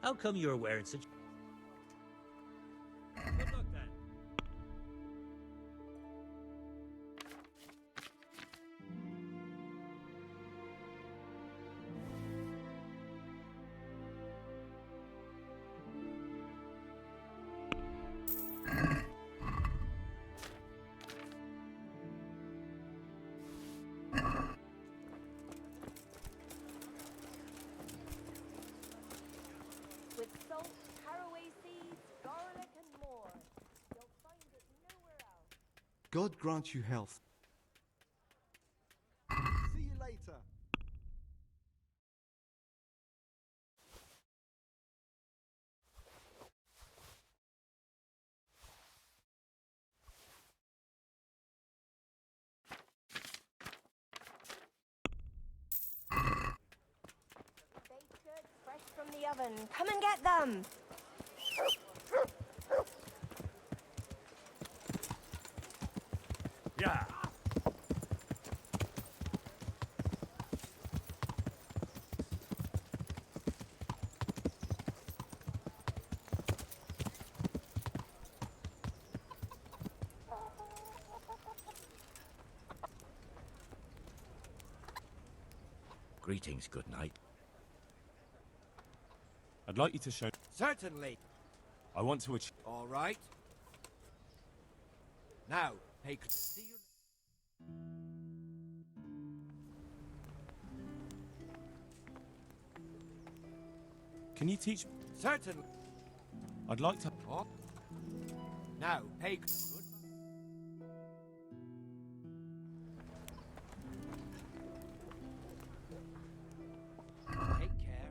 How come you're wearing such... Good luck then. With salt, caraway seeds, garlic, and more. You'll find it nowhere else. God grant you health. See you later. Baked goods fresh from the oven. Come and get them. Yeah. Greetings, good night. I'd like you to show... Certainly. I want to achieve... All right. Now, hey, see you. Can you teach... Certainly. I'd like to... Oh. Now, hey. Good. Take care.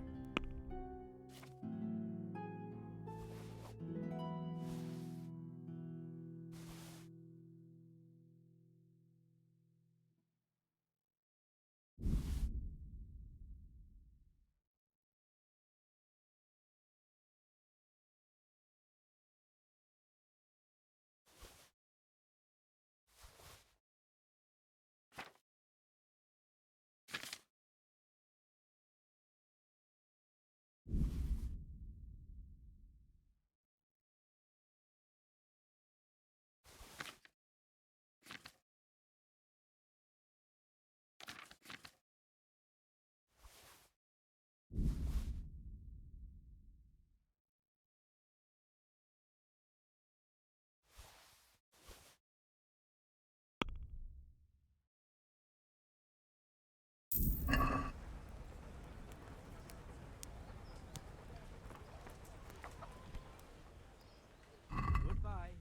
Goodbye.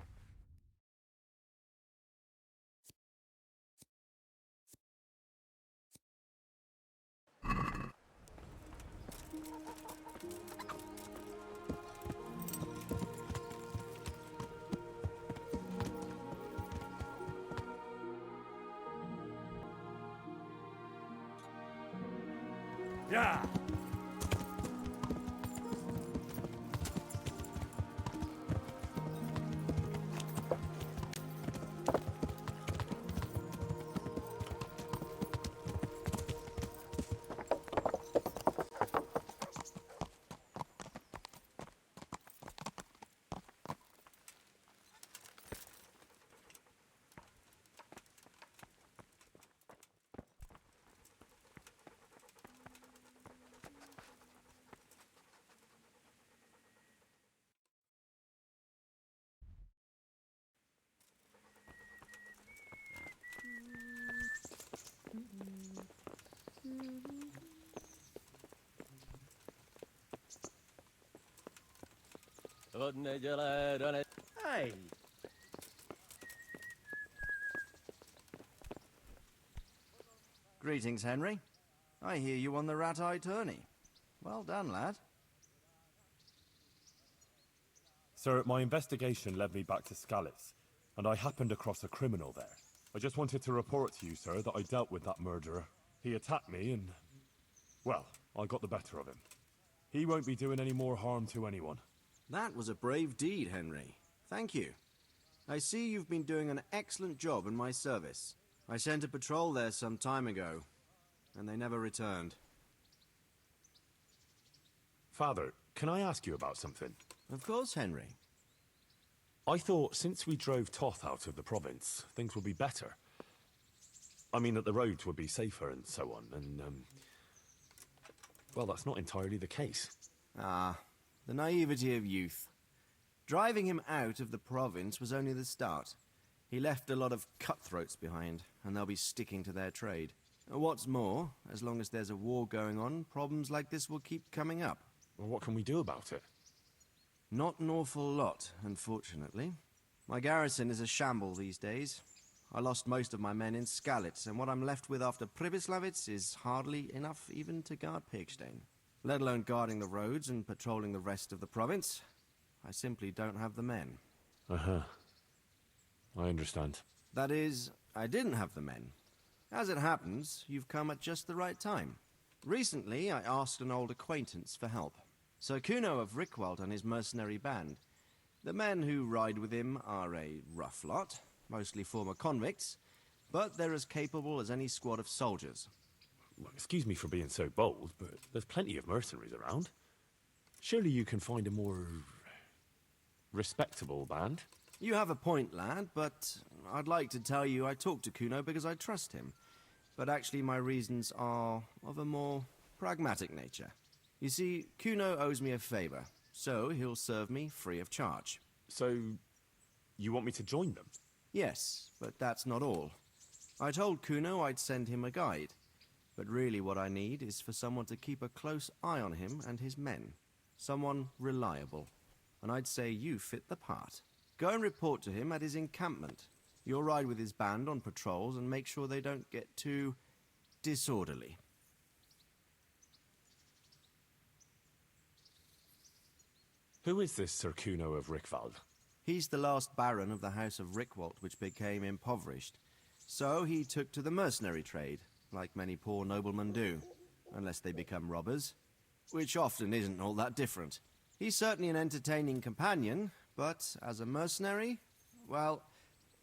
Yeah. Hey. Greetings, Henry. I hear you won the rat-eye tourney. Well done, lad. Sir, my investigation led me back to Scallis, and I happened across a criminal there. I just wanted to report to you, sir, that I dealt with that murderer. He attacked me and... well, I got the better of him. He won't be doing any more harm to anyone. That was a brave deed, Henry. Thank you. I see you've been doing an excellent job in my service. I sent a patrol there some time ago, and they never returned. Father, can I ask you about something? Of course, Henry. I thought since we drove Toth out of the province, things would be better. I mean, that the roads would be safer and so on, and, well, that's not entirely the case. Ah, the naivety of youth. Driving him out of the province was only the start. He left a lot of cutthroats behind, and they'll be sticking to their trade. What's more, as long as there's a war going on, problems like this will keep coming up. Well, what can we do about it? Not an awful lot, unfortunately. My garrison is a shamble these days. I lost most of my men in Skalitz, and what I'm left with after Pribyslavitz is hardly enough even to guard Pigstein. Let alone guarding the roads and patrolling the rest of the province. I simply don't have the men. Uh-huh. I understand. That is, I didn't have the men. As it happens, you've come at just the right time. Recently, I asked an old acquaintance for help. Sir Kuno of Rickwald and his mercenary band. The men who ride with him are a rough lot, mostly former convicts, but they're as capable as any squad of soldiers. Well, excuse me for being so bold, but there's plenty of mercenaries around. Surely you can find a more respectable band? You have a point, lad, but I'd like to tell you I talked to Kuno because I trust him. But actually my reasons are of a more pragmatic nature. You see, Kuno owes me a favor, so he'll serve me free of charge. So, you want me to join them? Yes, but that's not all. I told Kuno I'd send him a guide, but really what I need is for someone to keep a close eye on him and his men. Someone reliable. And I'd say you fit the part. Go and report to him at his encampment. You'll ride with his band on patrols and make sure they don't get too disorderly. Who is this Sir Kuno of Rickwald? He's the last baron of the House of Rickwald, which became impoverished. So he took to the mercenary trade, like many poor noblemen do, unless they become robbers, which often isn't all that different. He's certainly an entertaining companion, but as a mercenary, well,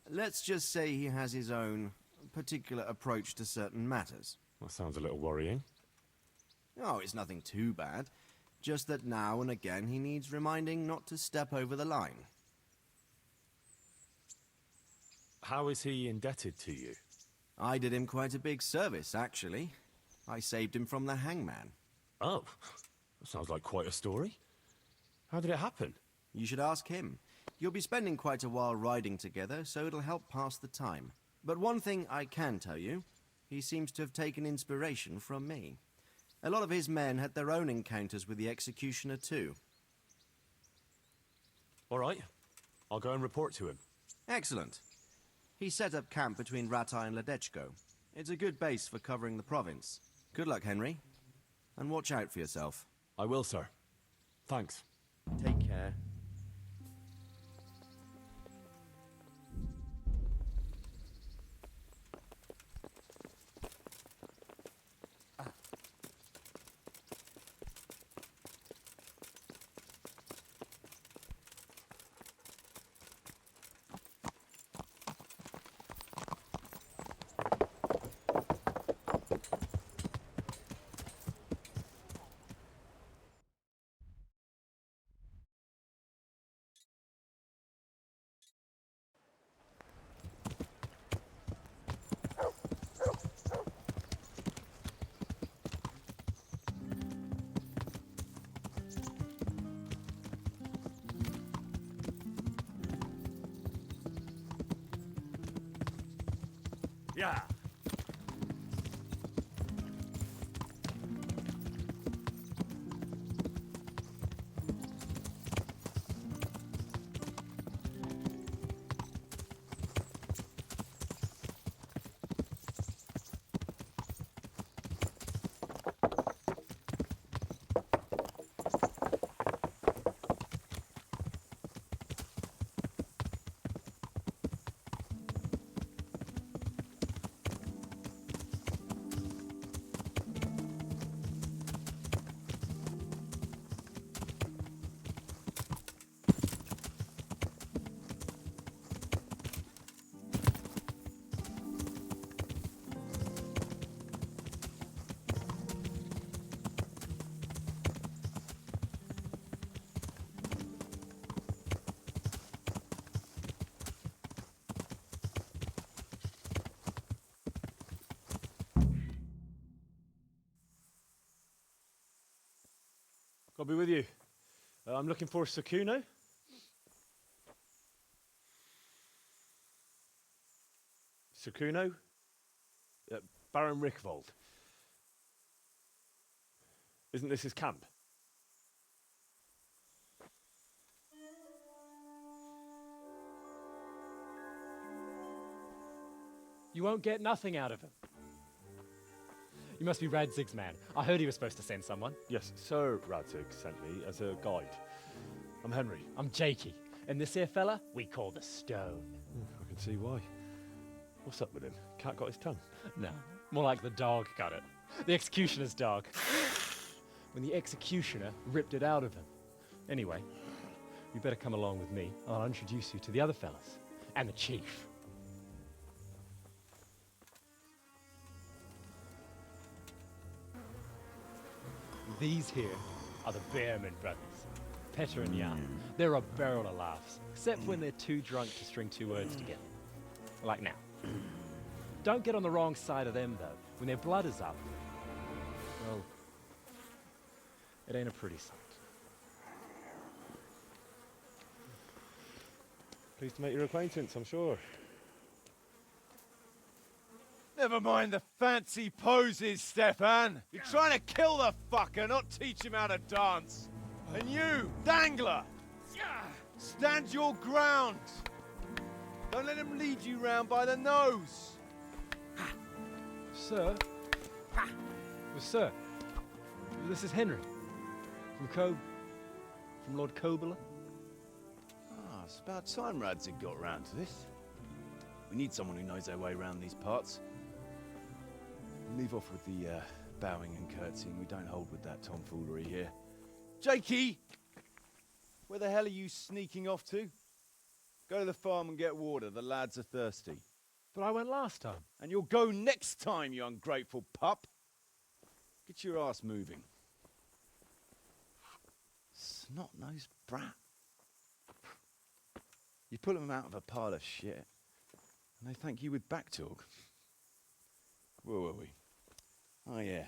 let's just say he has his own particular approach to certain matters. That sounds a little worrying. Oh, it's nothing too bad. Just that now and again he needs reminding not to step over the line. How is he indebted to you? I did him quite a big service, actually. I saved him from the hangman. Oh, that sounds like quite a story. How did it happen? You should ask him. You'll be spending quite a while riding together, so it'll help pass the time. But one thing I can tell you, he seems to have taken inspiration from me. A lot of his men had their own encounters with the executioner too. All right, I'll go and report to him. Excellent. He set up camp between Ratai and Ledechko. It's a good base for covering the province. Good luck, Henry. And watch out for yourself. I will, sir. Thanks. Take care. Yeah. I'll be with you. I'm looking for Sakuno. Sakuno? Baron Rickvold. Isn't this his camp? You won't get nothing out of him. You must be Radzig's man. I heard he was supposed to send someone. Yes, Sir Radzig sent me as a guide. I'm Henry. I'm Jakey. And this here fella, we call the Stone. I can see why. What's up with him? Cat got his tongue? No, more like the dog got it. The executioner's dog. When the executioner ripped it out of him. Anyway, you better come along with me. I'll introduce you to the other fellas. And the chief. These here are the Bearman brothers. Petter and Jan. They're a barrel of laughs. Except when they're too drunk to string two words together. Like now. Don't get on the wrong side of them, though. When their blood is up, well, it ain't a pretty sight. Pleased to make your acquaintance, I'm sure. Never mind the fancy poses, Stefan. You're trying to kill the fucker, not teach him how to dance. And you, Dangler, stand your ground. Don't let him lead you round by the nose. Sir? Well, sir, this is Henry. From Lord Kobler. Ah, it's about time Radzig got round to this. We need someone who knows their way around these parts. Leave off with the bowing and curtsying. We don't hold with that tomfoolery here. Jakey! Where the hell are you sneaking off to? Go to the farm and get water. The lads are thirsty. But I went last time. And you'll go next time, you ungrateful pup. Get your ass moving. Snot-nosed brat. You pull them out of a pile of shit, and they thank you with back talk. Where were we? Oh yeah.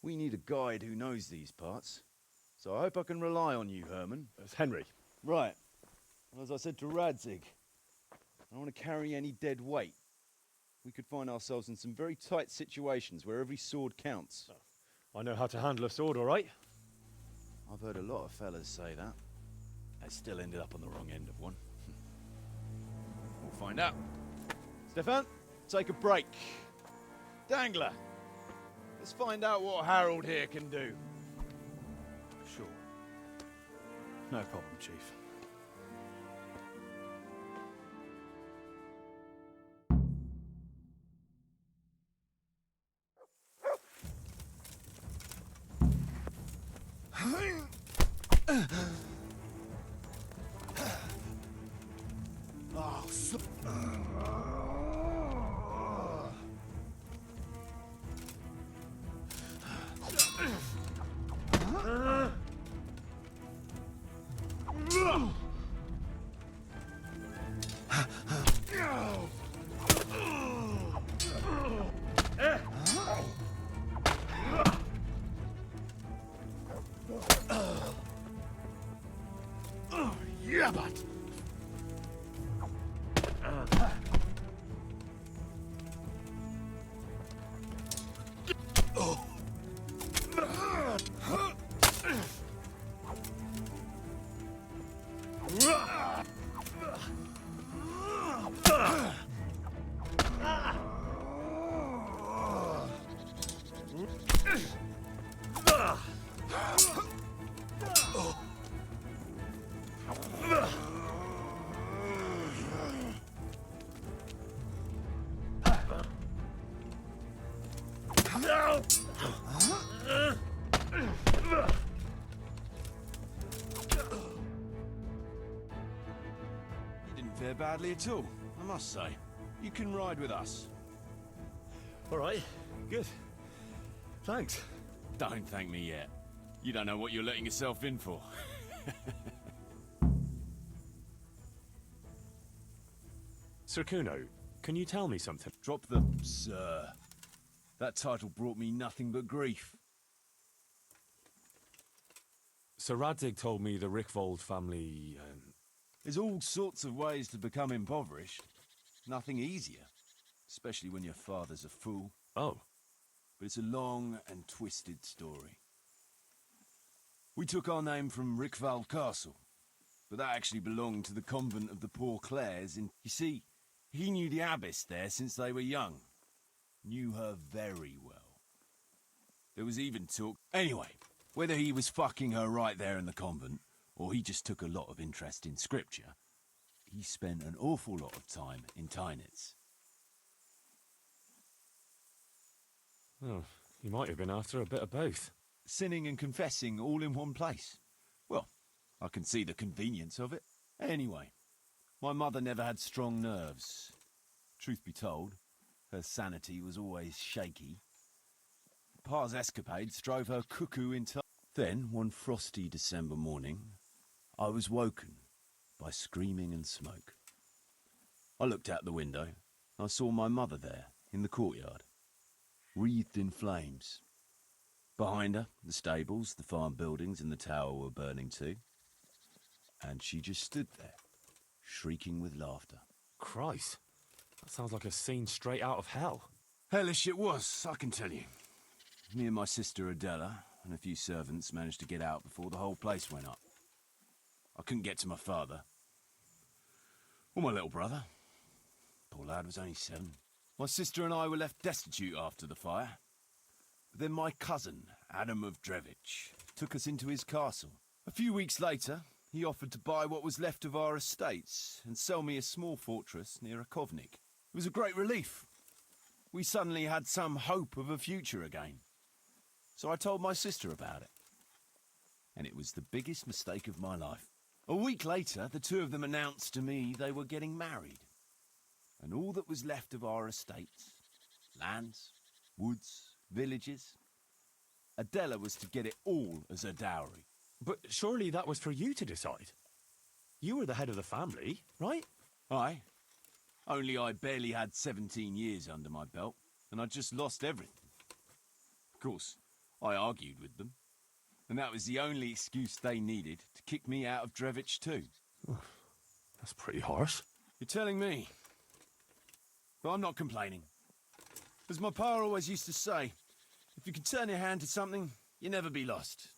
We need a guide who knows these parts. So I hope I can rely on you, Herman. It's Henry. Right. Well, as I said to Radzig, I don't want to carry any dead weight. We could find ourselves in some very tight situations where every sword counts. I know how to handle a sword, all right? I've heard a lot of fellas say that. They still ended up on the wrong end of one. We'll find out. Stefan, take a break. Dangler, let's find out what Harold here can do. Sure. No problem, Chief. Yeah, but... Fare badly at all, I must say. You can ride with us. All right, good. Thanks. Don't thank me yet. You don't know what you're letting yourself in for. Sir Kuno, can you tell me something? Drop the sir. That title brought me nothing but grief. Sir Radzig told me the Rickvold family, There's all sorts of ways to become impoverished. Nothing easier, especially when your father's a fool. Oh, But it's a long and twisted story. We took our name from Rickvald Castle, but that actually belonged to the convent of the Poor Clares in... You see, he knew the abbess there since they were young. Knew her very well. There was even talk... Anyway, whether he was fucking her right there in the convent, or he just took a lot of interest in scripture, he spent an awful lot of time in Tynitz. oh, he might have been after a bit of both. Sinning and confessing all in one place. Well, I can see the convenience of it. Anyway, my mother never had strong nerves. Truth be told, her sanity was always shaky. Pa's escapades drove her cuckoo into... Then, one frosty December morning, I was woken by screaming and smoke. I looked out the window. I saw my mother there, in the courtyard, wreathed in flames. Behind her, the stables, the farm buildings and the tower were burning too. And she just stood there, shrieking with laughter. Christ, that sounds like a scene straight out of hell. Hellish it was, I can tell you. Me and my sister Adela and a few servants managed to get out before the whole place went up. I couldn't get to my father. Or my little brother. Poor lad was only 7. My sister and I were left destitute after the fire. But then my cousin, Adam of Drevich, took us into his castle. A few weeks later, he offered to buy what was left of our estates and sell me a small fortress near Akovnik. It was a great relief. We suddenly had some hope of a future again. So I told my sister about it. And it was the biggest mistake of my life. A week later, the two of them announced to me they were getting married. And all that was left of our estates, lands, woods, villages, Adela was to get it all as a dowry. But surely that was for you to decide. You were the head of the family, right? Aye. Only I barely had 17 years under my belt, and I'd just lost everything. Of course, I argued with them, and that was the only excuse they needed to kick me out of Drevich too. That's pretty harsh. You're telling me. But I'm not complaining. As my pa always used to say, if you can turn your hand to something, you'll never be lost.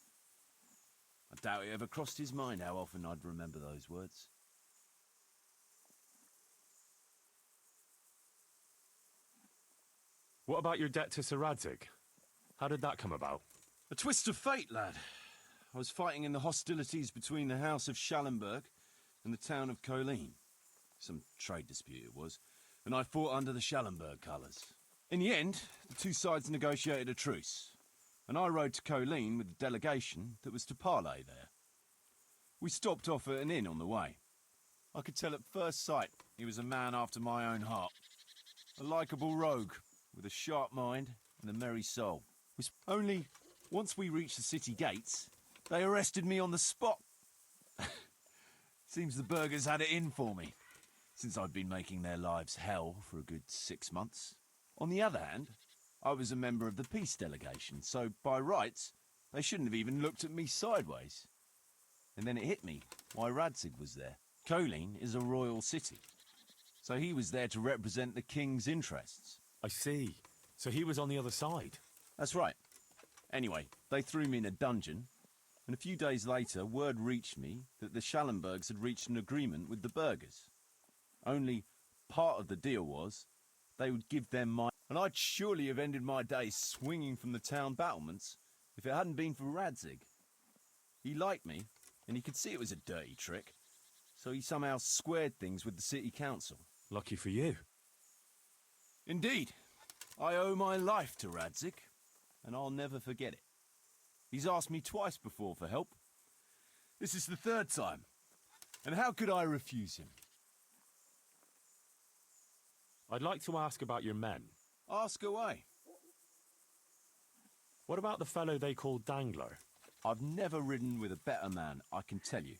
I doubt it ever crossed his mind how often I'd remember those words. What about your debt to Sir Radzig? How did that come about? A twist of fate, lad. I was fighting in the hostilities between the House of Schallenberg and the town of Colleen. Some trade dispute it was, and I fought under the Schallenberg colours. In the end, the two sides negotiated a truce, and I rode to Colleen with the delegation that was to parley there. We stopped off at an inn on the way. I could tell at first sight he was a man after my own heart. A likeable rogue, with a sharp mind and a merry soul. Only, once we reached the city gates, they arrested me on the spot. Seems the burghers had it in for me, since I'd been making their lives hell for a good 6 months. On the other hand, I was a member of the peace delegation, so by rights, they shouldn't have even looked at me sideways. And then it hit me why Radzig was there. Colleen is a royal city, so he was there to represent the king's interests. I see. So he was on the other side. That's right. Anyway, they threw me in a dungeon, and a few days later, word reached me that the Schallenbergs had reached an agreement with the burghers. Only part of the deal was they would give them my... And I'd surely have ended my days swinging from the town battlements if it hadn't been for Radzig. He liked me, and he could see it was a dirty trick, so he somehow squared things with the city council. Lucky for you. Indeed. I owe my life to Radzig, and I'll never forget it. He's asked me twice before for help. This is the 3rd time, and how could I refuse him? I'd like to ask about your men. Ask away. What about the fellow they call Dangler? I've never ridden with a better man, I can tell you.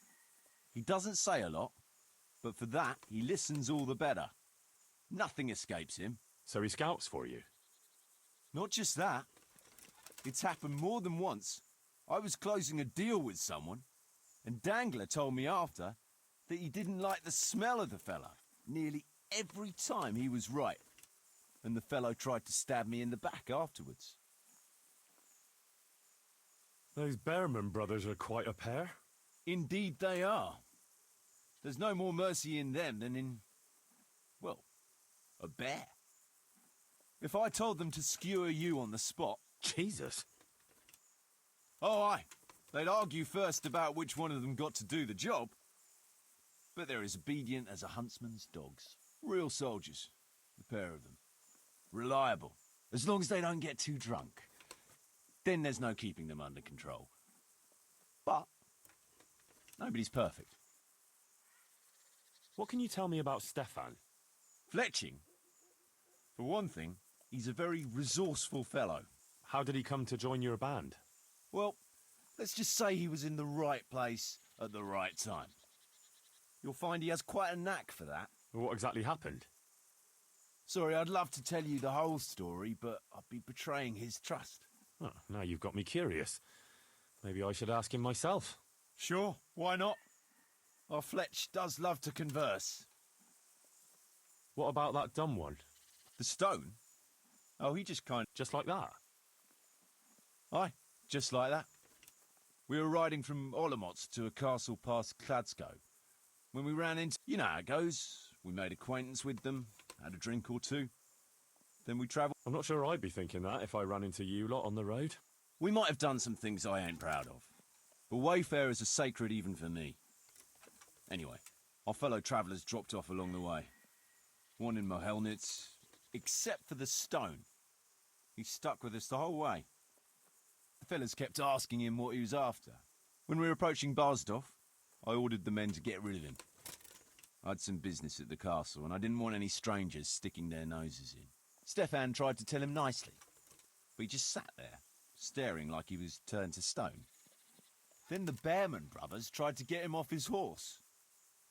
He doesn't say a lot, but for that, he listens all the better. Nothing escapes him. So he scouts for you? Not just that. It's happened more than once I was closing a deal with someone, and Dangler told me after that he didn't like the smell of the fella nearly every time he was right, and the fellow tried to stab me in the back afterwards. Those Bearman brothers are quite a pair. Indeed they are. There's no more mercy in them than in, well, a bear. If I told them to skewer you on the spot... Jesus. Oh, aye. They'd argue first about which one of them got to do the job. But they're as obedient as a huntsman's dogs. Real soldiers, the pair of them. Reliable, as long as they don't get too drunk. Then there's no keeping them under control. But nobody's perfect. What can you tell me about Stefan? Fletching? For one thing, he's a very resourceful fellow. How did he come to join your band? Well, let's just say he was in the right place at the right time. You'll find he has quite a knack for that. What exactly happened? Sorry, I'd love to tell you the whole story, but I'd be betraying his trust. Oh, now you've got me curious. Maybe I should ask him myself. Sure, why not? Our Fletch does love to converse. What about that dumb one? The stone? Oh, he just Just like that? Aye, just like that. We were riding from Olomouc to a castle past Kladsko. When we ran into... You know how it goes. We made acquaintance with them, had a drink or two. Then we travelled... I'm not sure I'd be thinking that if I ran into you lot on the road. We might have done some things I ain't proud of. But wayfarers are sacred even for me. Anyway, our fellow travellers dropped off along the way. One in Mohelnitz, except for the stone. He stuck with us the whole way. The fellas kept asking him what he was after. When we were approaching Barsdorf, I ordered the men to get rid of him. I had some business at the castle, and I didn't want any strangers sticking their noses in. Stefan tried to tell him nicely, but he just sat there, staring like he was turned to stone. Then the Bearman brothers tried to get him off his horse.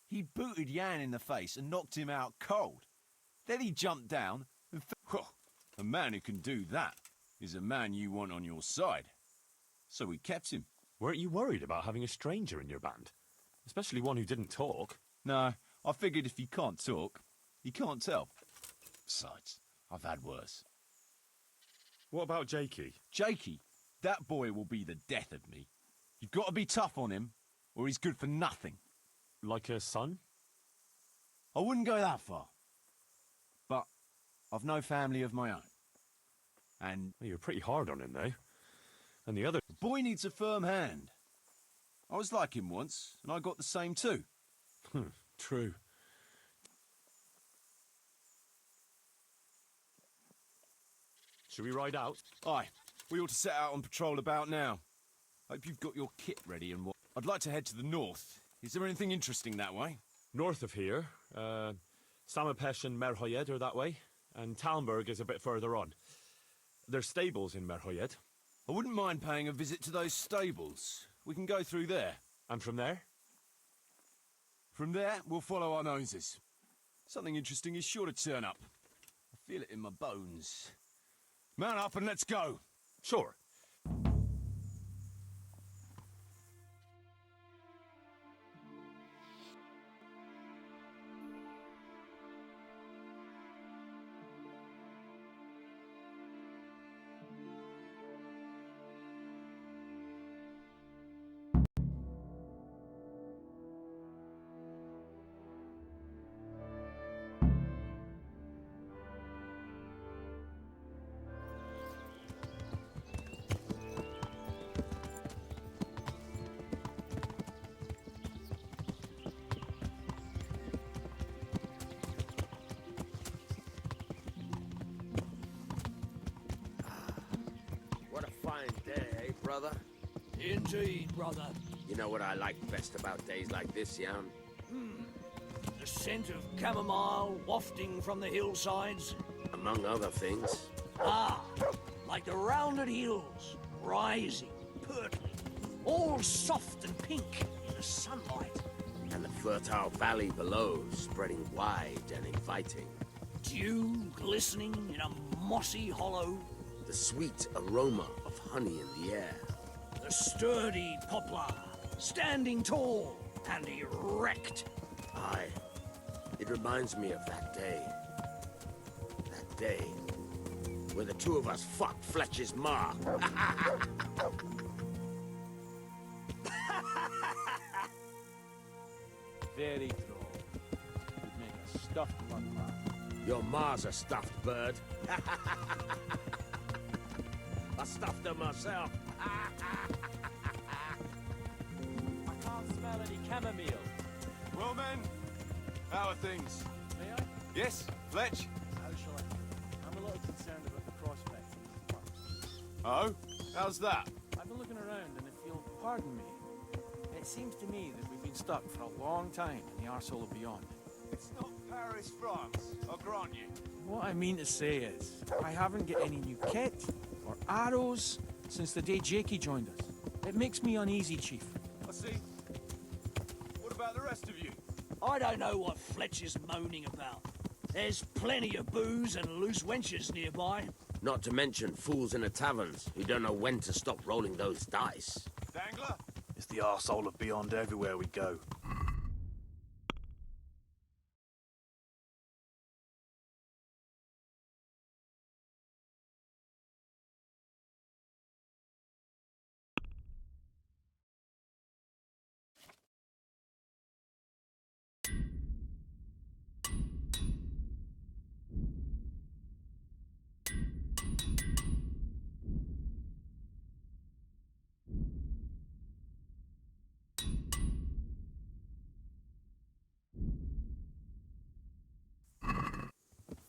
He booted Jan in the face and knocked him out cold. Then he jumped down and well, a man who can do that is a man you want on your side. So we kept him. Weren't you worried about having a stranger in your band? Especially one who didn't talk. No, I figured if he can't talk, he can't tell. Besides, I've had worse. What about Jakey? Jakey, that boy will be the death of me. You've got to be tough on him, or he's good for nothing. Like a son? I wouldn't go that far. But I've no family of my own. And Well, you're pretty hard on him, though. And the other... the boy needs a firm hand. I was like him once, and I got the same too. True. Should we ride out? Aye, we ought to set out on patrol about now. Hope you've got your kit ready and what. I'd like to head to the north. Is there anything interesting that way? North of here, Samapesh and Merhoyed are that way, and Talmberg is a bit further on. There's stables in Merhoyed. I wouldn't mind paying a visit to those stables. We can go through there. And from there? From there, we'll follow our noses. Something interesting is sure to turn up. I feel it in my bones. Mount up and let's go. Sure. What a fine day, eh, brother? Indeed, brother. You know what I like best about days like this, Jan? The scent of chamomile wafting from the hillsides. Among other things. Ah, like the rounded hills, rising, purtling, all soft and pink in the sunlight. And the fertile valley below, spreading wide and inviting. Dew glistening in a mossy hollow. The sweet aroma of honey in the air. The sturdy poplar, standing tall and erect. Aye. It reminds me of that day. That day where the two of us fucked Fletcher's ma. Very droll. You'd make a stuffed mud pie. Your ma's a stuffed bird. I stuffed her myself. I can't smell any chamomile. Well, men, how are things? May I? Yes, Fletch? How shall I? I'm a little concerned about the prospects of this place. Oh? How's that? I've been looking around, and if you'll pardon me, it seems to me that we've been stuck for a long time in the arsehole of beyond. It's not Paris, France, I'll grant you. What I mean to say is, I haven't got any new kit or arrows since the day Jakey joined us. It makes me uneasy, Chief. I see. What about the rest of you? I don't know what Fletcher's moaning about. There's plenty of booze and loose wenches nearby. Not to mention fools in the taverns who don't know when to stop rolling those dice. Dangler? It's the arsehole of beyond everywhere we go.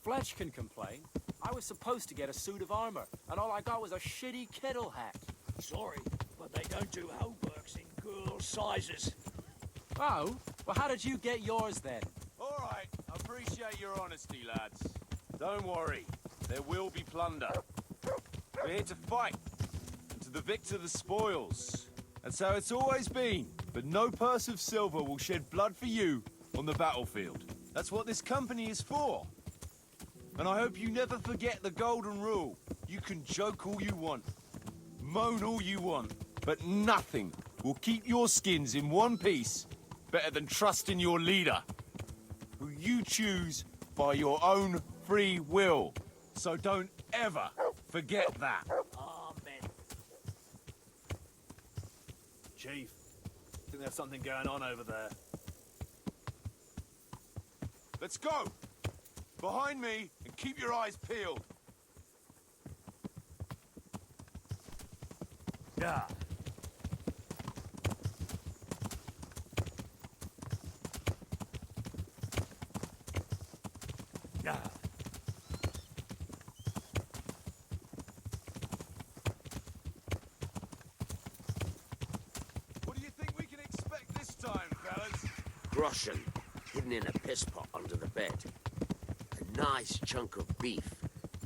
Fletch can complain. I was supposed to get a suit of armor, and all I got was a shitty kettle hat. Sorry, but they don't do hauberks in girls' sizes. Oh? Well, how did you get yours then? All right, I appreciate your honesty, lads. Don't worry, there will be plunder. We're here to fight, and to the victor the spoils. That's how it's always been, but no purse of silver will shed blood for you on the battlefield. That's what this company is for. And I hope you never forget the golden rule. You can joke all you want, moan all you want, but nothing will keep your skins in one piece better than trusting your leader, who you choose by your own free will. So don't ever forget that. Amen. Chief, I think there's something going on over there. Let's go! Behind me, and keep your eyes peeled. Yeah. Yeah. What do you think we can expect this time, fellas? Groschen, hidden in a piss pot under the bed. A nice chunk of beef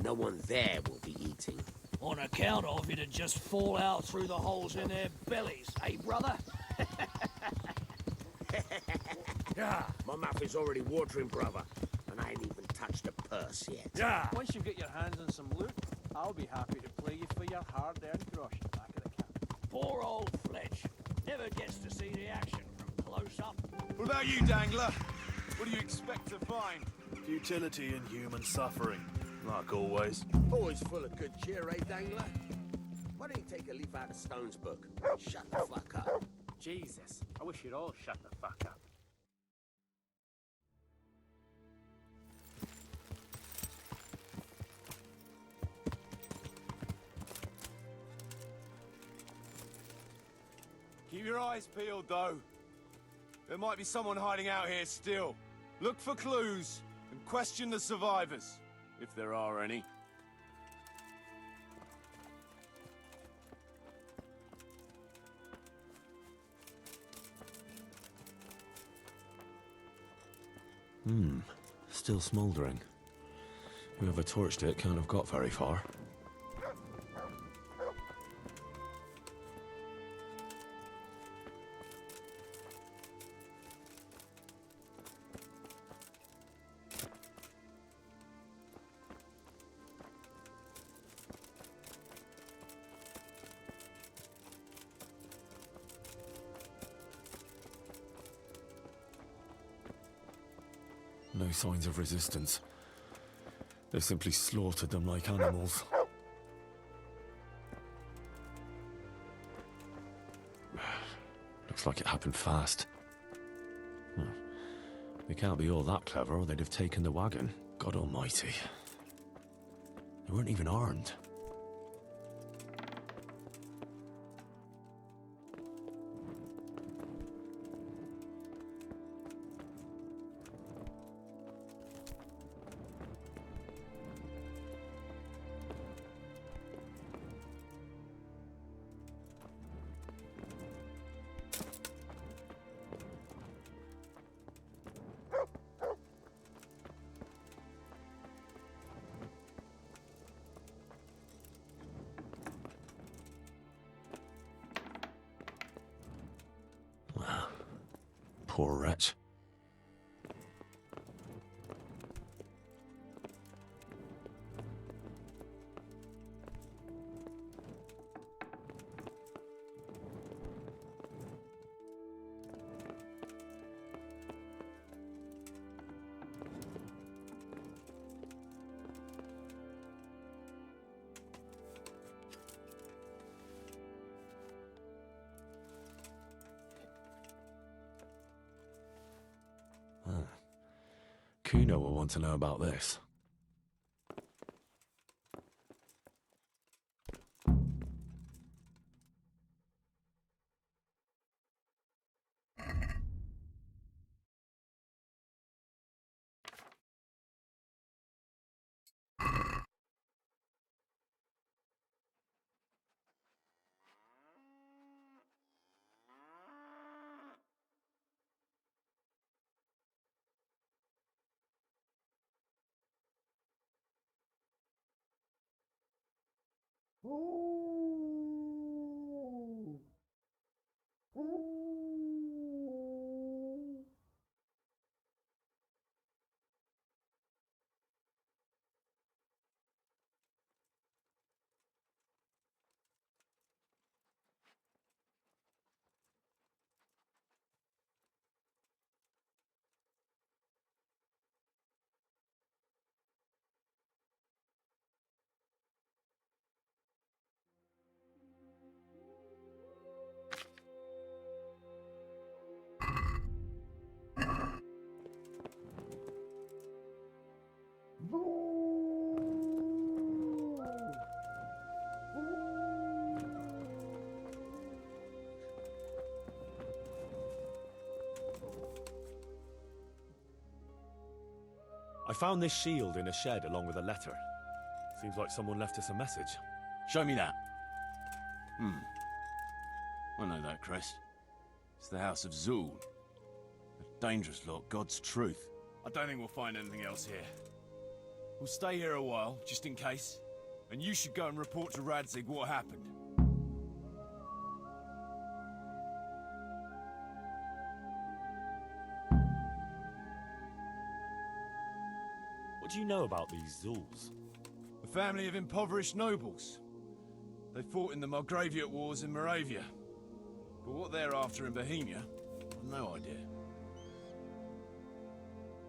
no one there will be eating. On account of it'd just fall out through the holes in their bellies, eh, brother? Yeah. My mouth is already watering, brother, and I ain't even touched a purse yet. Yeah. Once you get your hands on some loot, I'll be happy to play you for your hard-earned groschen back at the camp. Poor old Fletch. Never gets to see the action from close up. What about you, Dangler? What do you expect to find? Futility and human suffering, like always. Always full of good cheer, eh, Dangler? Why don't you take a leaf out of Stone's book? Shut the fuck up. Jesus, I wish you'd all shut the fuck up. Keep your eyes peeled, though. There might be someone hiding out here still. Look for clues and question the survivors, if there are any. Still smouldering. Whoever torched it can't have got very far. no signs of resistance. They simply slaughtered them like animals. Looks like it happened fast. They can't be all that clever, or they'd have taken the wagon. God almighty. They weren't even armed. Poor wretch. Kuno will want to know about this. I found this shield in a shed along with a letter. Seems like someone left us a message. Show me that. I know that crest. It's the House of Zul. A dangerous lot, God's truth. I don't think we'll find anything else here. We'll stay here a while, just in case. And you should go and report to Radzig what happened. What do you know about these Zuls? A family of impoverished nobles. They fought in the Margraviate Wars in Moravia. But what they're after in Bohemia, I've no idea.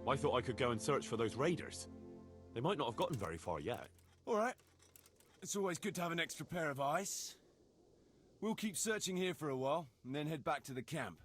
I thought I could go and search for those raiders. They might not have gotten very far yet. All right. It's always good to have an extra pair of eyes. We'll keep searching here for a while, and then head back to the camp.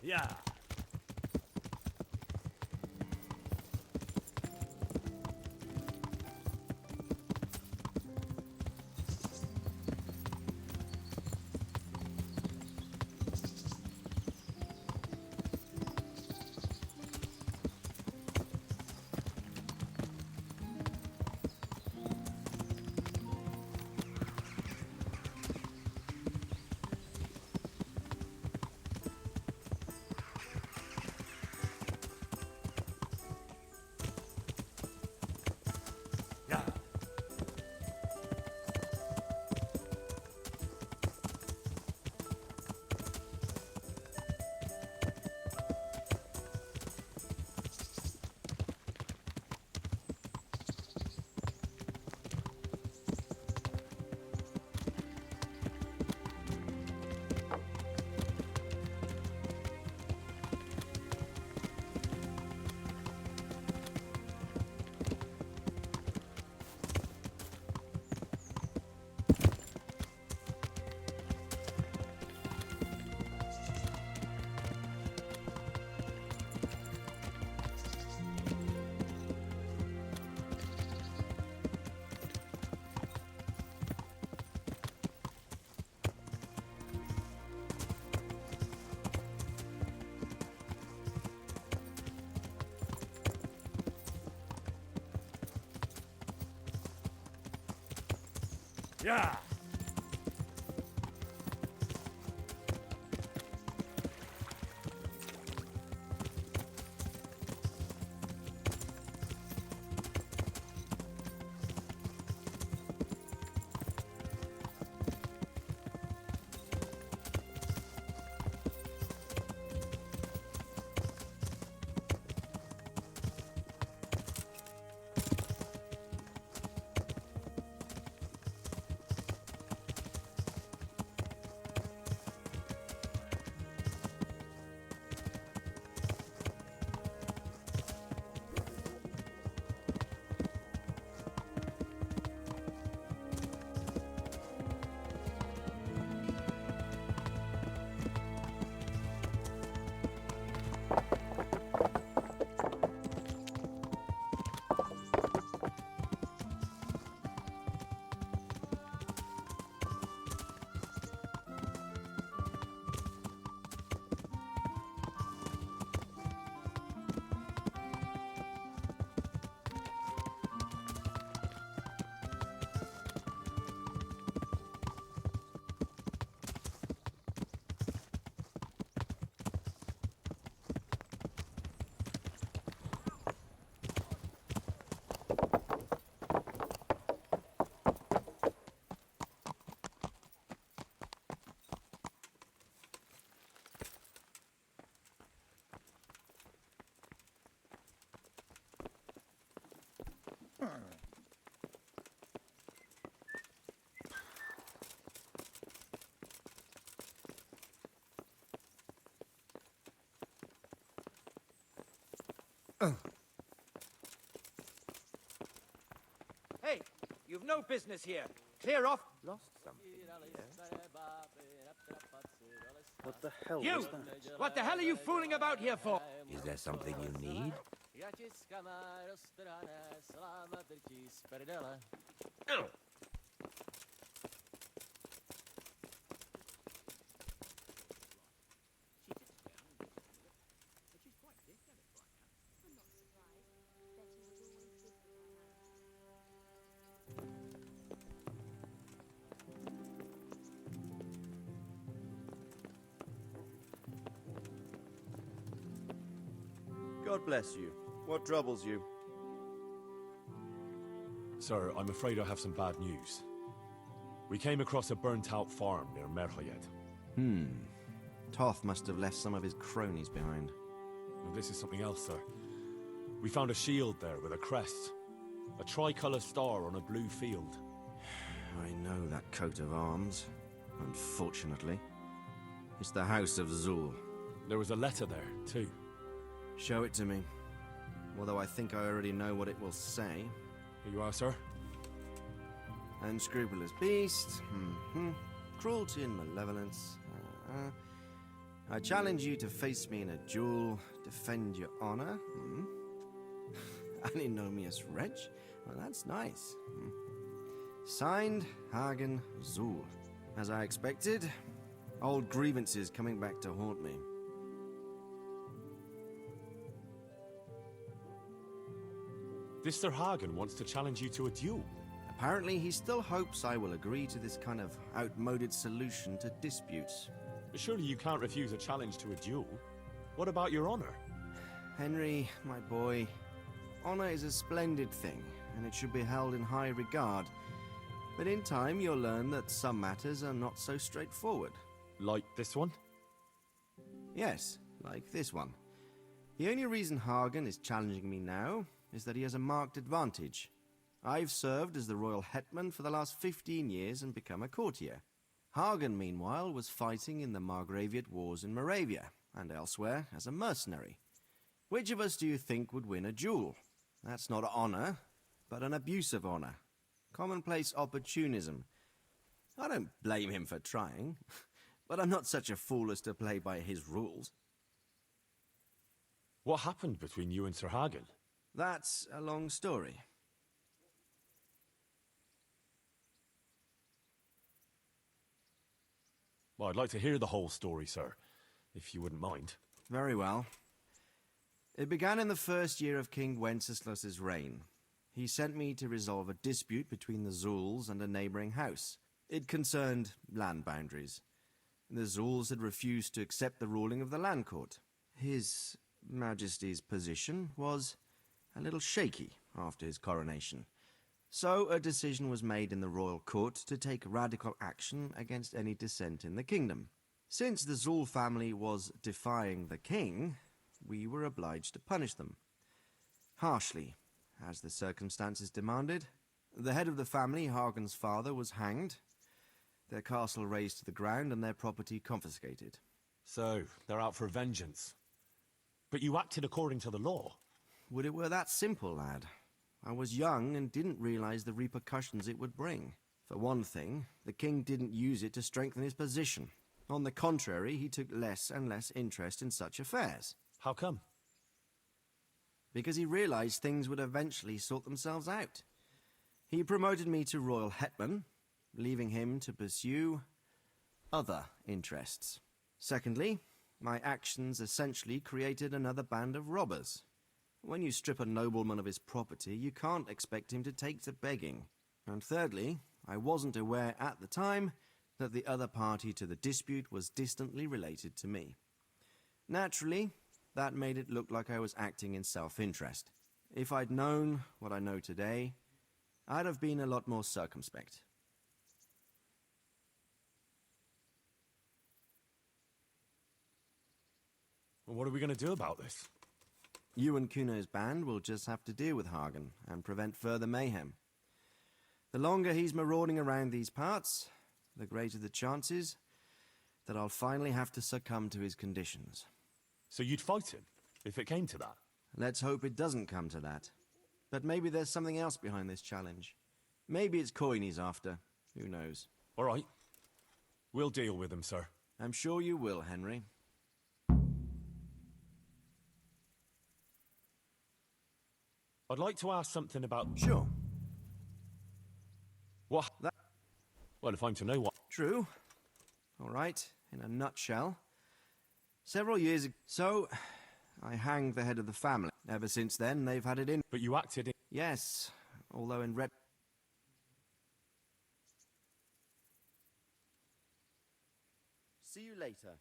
Yeah. Yeah. Hey, you've no business here. Clear off. Lost something here. What the hell You! was that? What the hell are you fooling about here for? Is there something you need? Oh. God bless you. What troubles you? Sir, I'm afraid I have some bad news. We came across a burnt-out farm near Mergulya. Toth must have left some of his cronies behind. Well, this is something else, sir. We found a shield there with a crest. A tricolour star on a blue field. I know that coat of arms, unfortunately. It's the House of Zul. There was a letter there, too. Show it to me. Although I think I already know what it will say. Here you are, sir. Unscrupulous beast. Cruelty and malevolence. I challenge you to face me in a duel. Defend your honor. An ignominious wretch. Well, that's nice. Signed, Hagen Zul. As I expected, old grievances coming back to haunt me. This Sir Hagen wants to challenge you to a duel. Apparently, he still hopes I will agree to this kind of outmoded solution to disputes. But surely you can't refuse a challenge to a duel. What about your honor? Henry, my boy, honor is a splendid thing, and it should be held in high regard. But in time, you'll learn that some matters are not so straightforward. Like this one? Yes, like this one. The only reason Hagen is challenging me now is that he has a marked advantage. I've served as the royal hetman for the last 15 years and become a courtier. Hagen, meanwhile, was fighting in the Margraviate Wars in Moravia, and elsewhere as a mercenary. Which of us do you think would win a duel? That's not honor, but an abuse of honor. Commonplace opportunism. I don't blame him for trying, but I'm not such a fool as to play by his rules. What happened between you and Sir Hagen? That's a long story. Well, I'd like to hear the whole story, sir, if you wouldn't mind. Very well. It began in the first year of King Wenceslas's reign. He sent me to resolve a dispute between the Zulls and a neighboring house. It concerned land boundaries. The Zulls had refused to accept the ruling of the land court. His Majesty's position was a little shaky after his coronation. So a decision was made in the royal court to take radical action against any dissent in the kingdom. Since the Zull family was defying the king, we were obliged to punish them. Harshly, as the circumstances demanded. The head of the family, Hagen's father, was hanged, their castle razed to the ground and their property confiscated. So, they're out for vengeance. But you acted according to the law. Would it were that simple, lad. I was young and didn't realize the repercussions it would bring. For one thing, the king didn't use it to strengthen his position. On the contrary, he took less and less interest in such affairs. How come? Because he realized things would eventually sort themselves out. He promoted me to royal hetman, leaving him to pursue other interests. Secondly, my actions essentially created another band of robbers. When you strip a nobleman of his property, you can't expect him to take to begging. And thirdly, I wasn't aware at the time that the other party to the dispute was distantly related to me. Naturally, that made it look like I was acting in self-interest. If I'd known what I know today, I'd have been a lot more circumspect. Well, what are we going to do about this? You and Kuno's band will just have to deal with Hagen and prevent further mayhem. The longer he's marauding around these parts, the greater the chances that I'll finally have to succumb to his conditions. So you'd fight him, if it came to that? Let's hope it doesn't come to that. But maybe there's something else behind this challenge. Maybe it's coin he's after. Who knows? All right. We'll deal with him, sir. I'm sure you will, Henry. I'd like to ask something about... Sure. What? Well, if I'm to know what... True. All right, in a nutshell. Several years ago... So, I hanged the head of the family. Ever since then, they've had it in... But you acted in... Yes, although in See you later.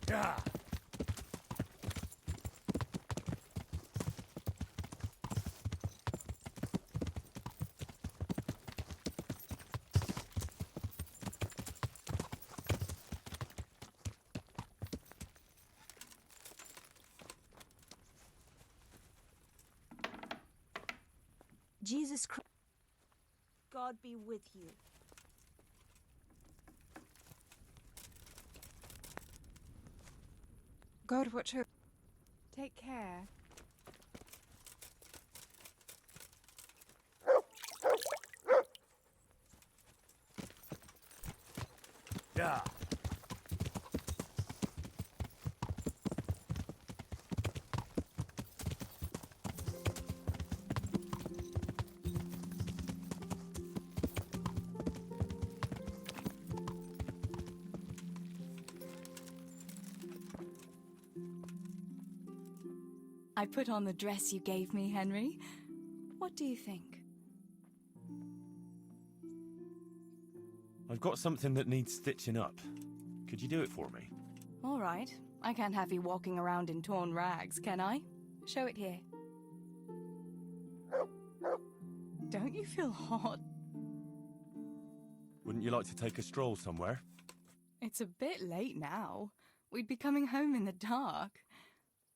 Yeah. Jesus Christ, God be with you. God watch her. Take care. Yeah. I put on the dress you gave me, Henry. What do you think? I've got something that needs stitching up. Could you do it for me? All right. I can't have you walking around in torn rags, can I? Show it here. Don't you feel hot? Wouldn't you like to take a stroll somewhere? It's a bit late now. We'd be coming home in the dark.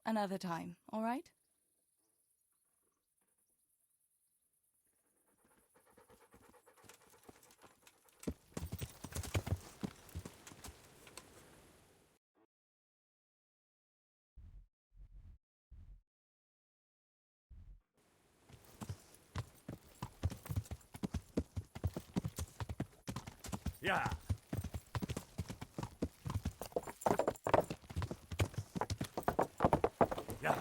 Another time, all right? Yeah. Yeah.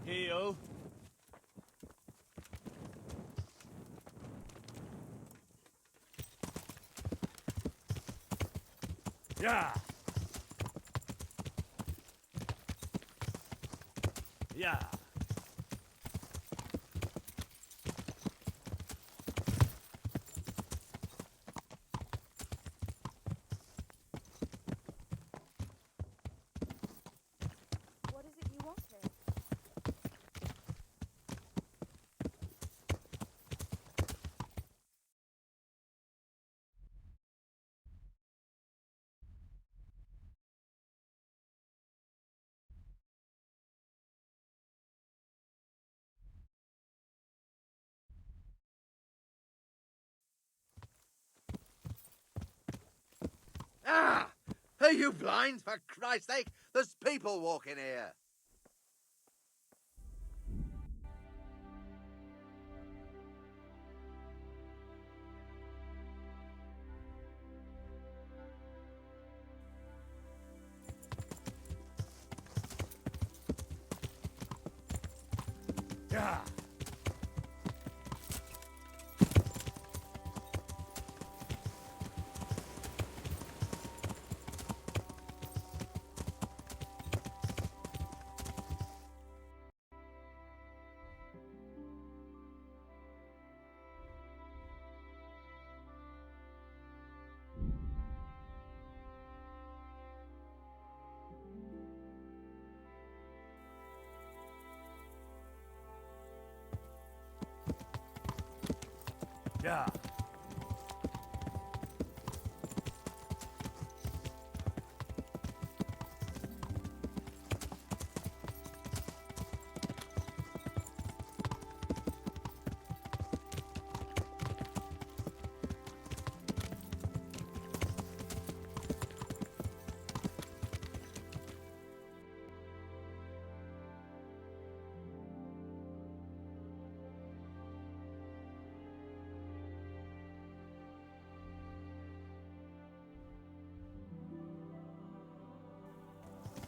Heal. Yeah. Yeah. What is it you want here? Ah! Are you blind? For Christ's sake, there's people walking here. Yeah. Yeah.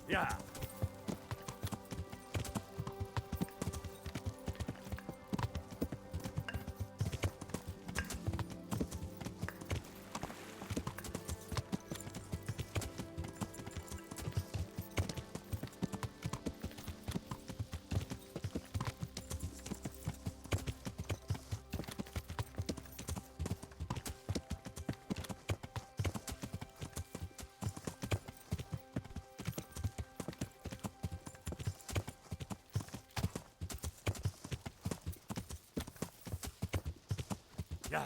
Yeah. Yeah.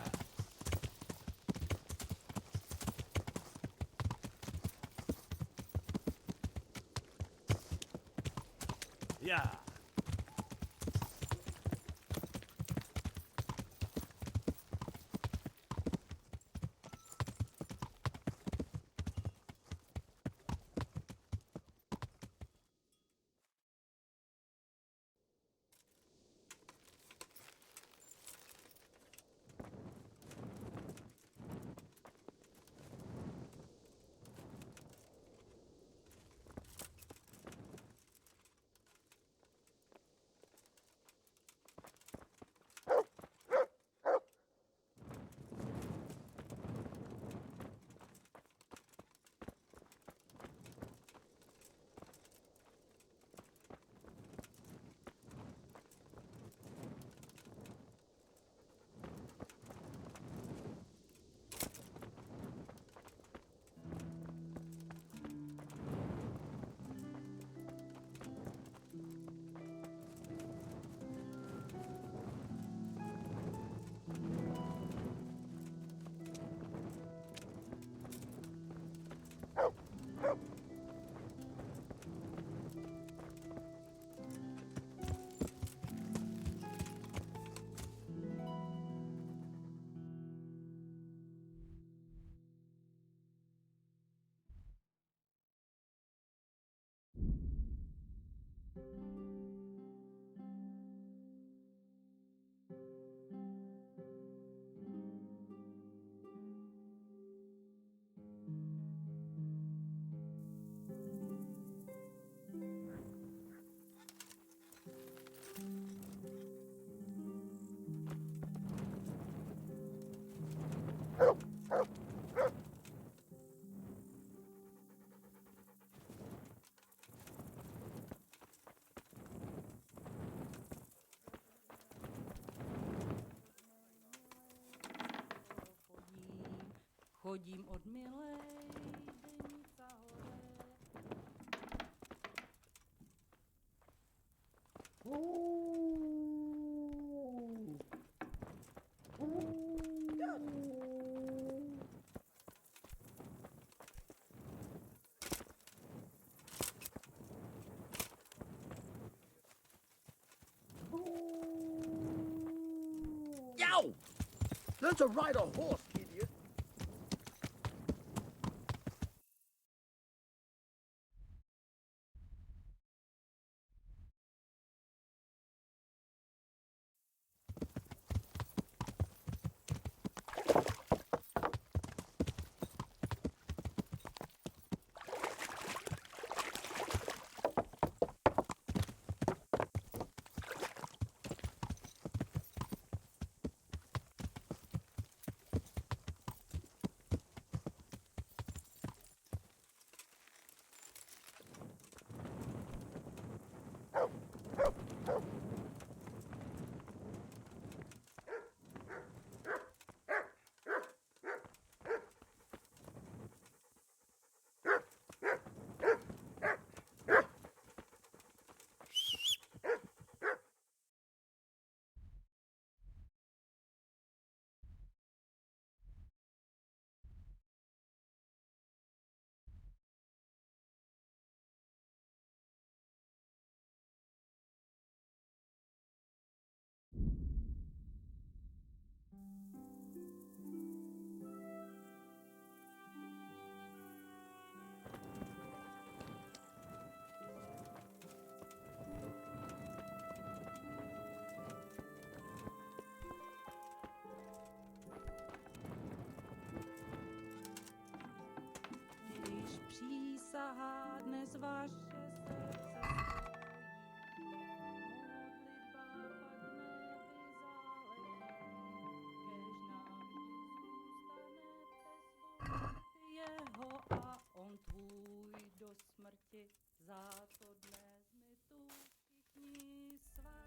Yeah. Chodím od milej Denica hore. Yow! Learn to ride a horse, idiot. putuj do smrti, za to dnes my tu všichni s vámi.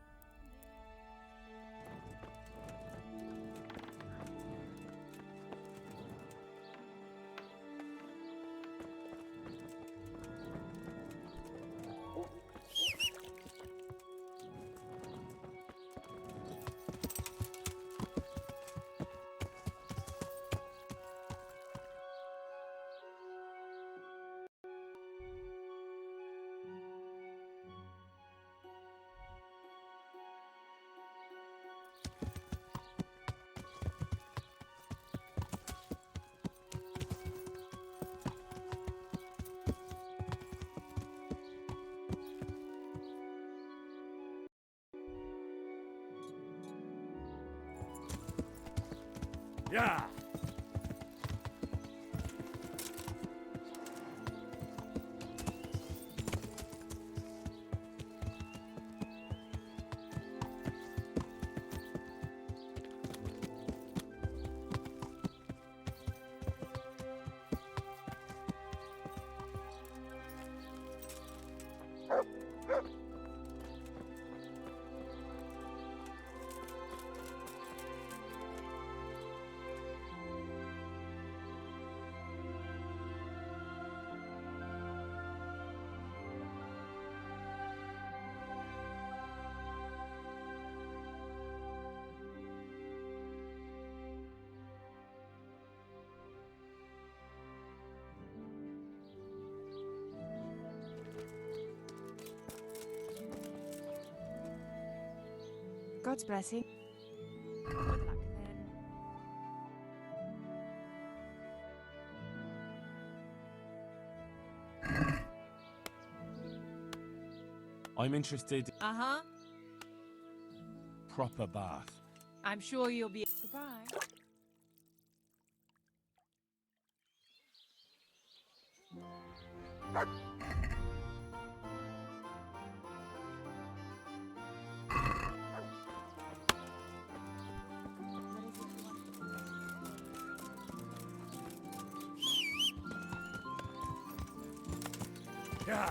Yeah! God's blessing. Good luck then. I'm interested. Uh-huh. Proper bath. I'm sure you'll be... Goodbye. Yeah!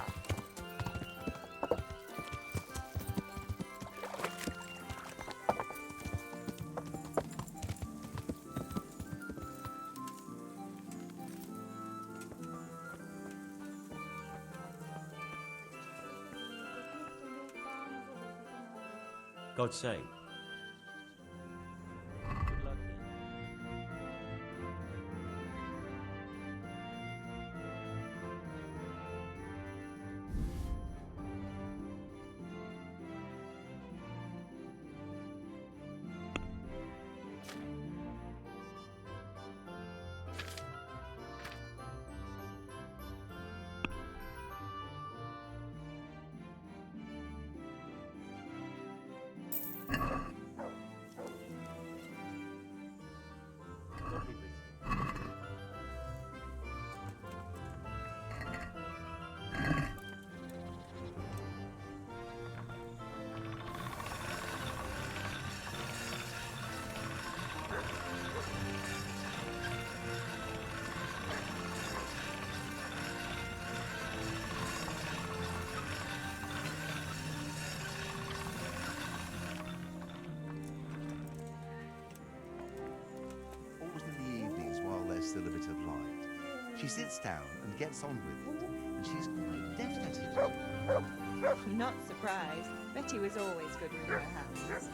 God save. Good luck then. God be with you. Always in the evenings while there's still a bit of light. She sits down and gets on with it, and she's quite deft at it. I'm not surprised. Betty was always good with her hands.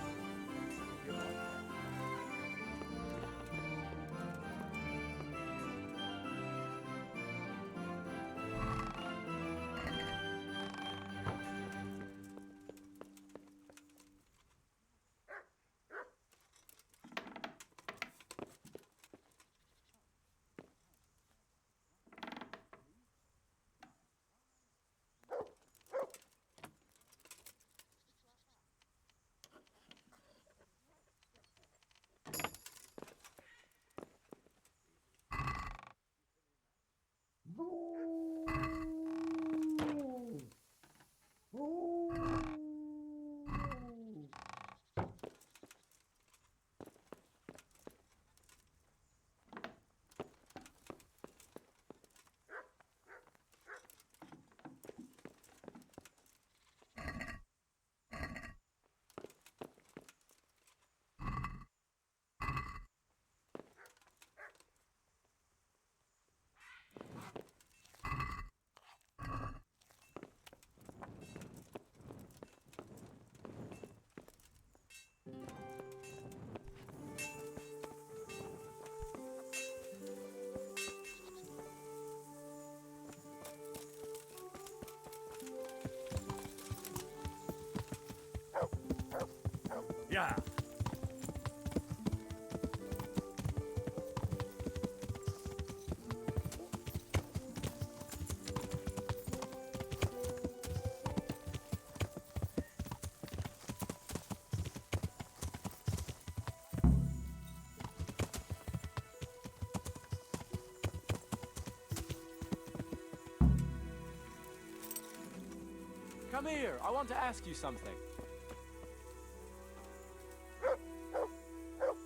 come here. I want to ask you something.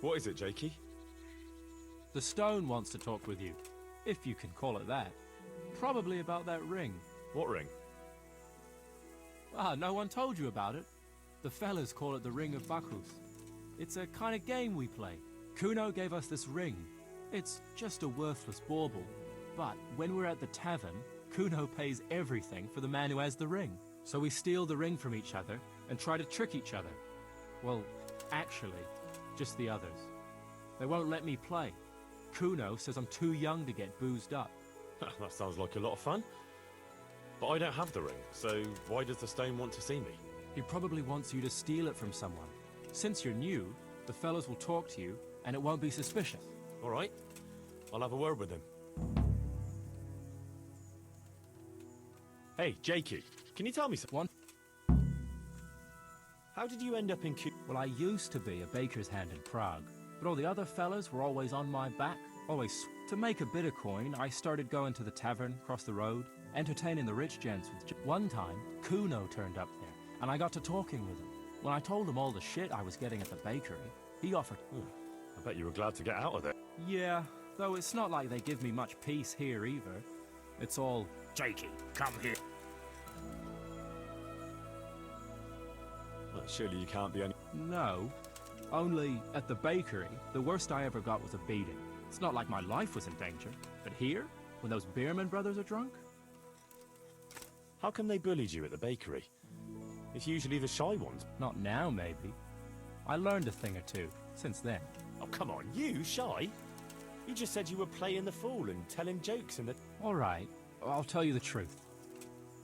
What is it, Jakey? The stone wants to talk with you, if you can call it that. Probably about that ring. What ring? Ah, no one told you about it. The fellas call it the Ring of Bacchus. It's a kind of game we play. Kuno gave us this ring. It's just a worthless bauble. But when we're at the tavern, Kuno pays everything for the man who has the ring. So we steal the ring from each other and try to trick each other. Well, actually, just the others. They won't let me play. Kuno says I'm too young to get boozed up. That sounds like a lot of fun. But I don't have the ring, so why does the stone want to see me? He probably wants you to steal it from someone. Since you're new, the fellas will talk to you, and it won't be suspicious. All right. I'll have a word with him. Hey, Jakey, can you tell me something? How did you end up in Well, I used to be a baker's hand in Prague, but all the other fellas were always on my back, always. To make a bit of coin, I started going to the tavern across the road, entertaining the rich gents with... One time, Kuno turned up there, and I got to talking with him. When I told him all the shit I was getting at the bakery, he offered... I bet you were glad to get out of there. Yeah, though it's not like they give me much peace here either. It's all, Jakey, come here. Well, surely you can't be any... No. Only, at the bakery, the worst I ever got was a beating. It's not like my life was in danger. But here, when those Beerman brothers are drunk... How come they bullied you at the bakery? It's usually the shy ones. Not now, maybe. I learned a thing or two since then. Oh, come on, you shy? You just said you were playing the fool and telling jokes and the... All right, I'll tell you the truth.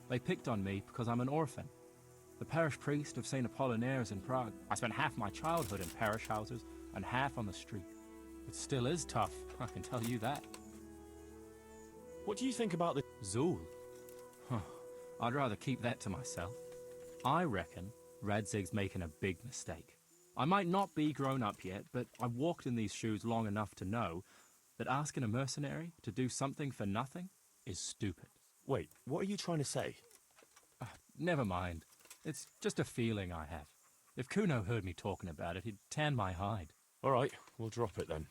They picked on me because I'm an orphan. The parish priest of St. Apollinaire's in Prague. I spent half my childhood in parish houses and half on the street. It still is tough, I can tell you that. What do you think about the... Zool? Huh. I'd rather keep that to myself. I reckon Radzig's making a big mistake. I might not be grown up yet, but I've walked in these shoes long enough to know that asking a mercenary to do something for nothing is stupid. Wait, what are you trying to say? Never mind. It's just a feeling I have. If Kuno heard me talking about it, he'd tan my hide. All right, we'll drop it then.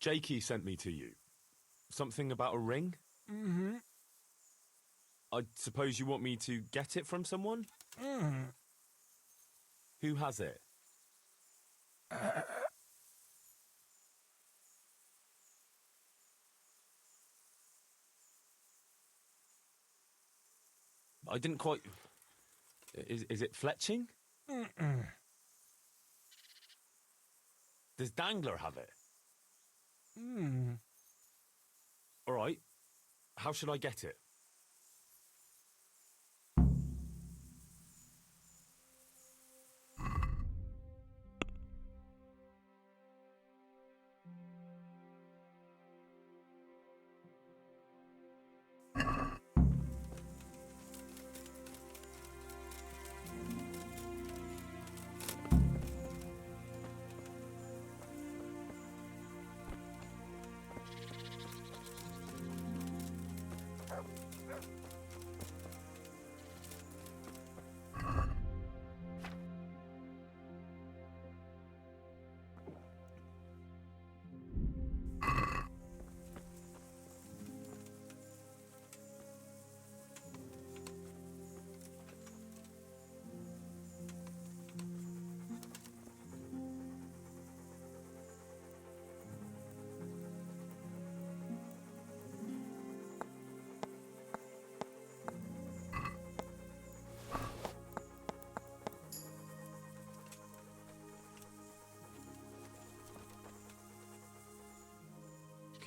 Jakey sent me to you. Something about a ring? Mm-hmm. I suppose you want me to get it from someone? Mm-hmm. Who has it? I didn't quite... Is it fletching? Mm-mm. Does Dangler have it? Mm. All right. How should I get it?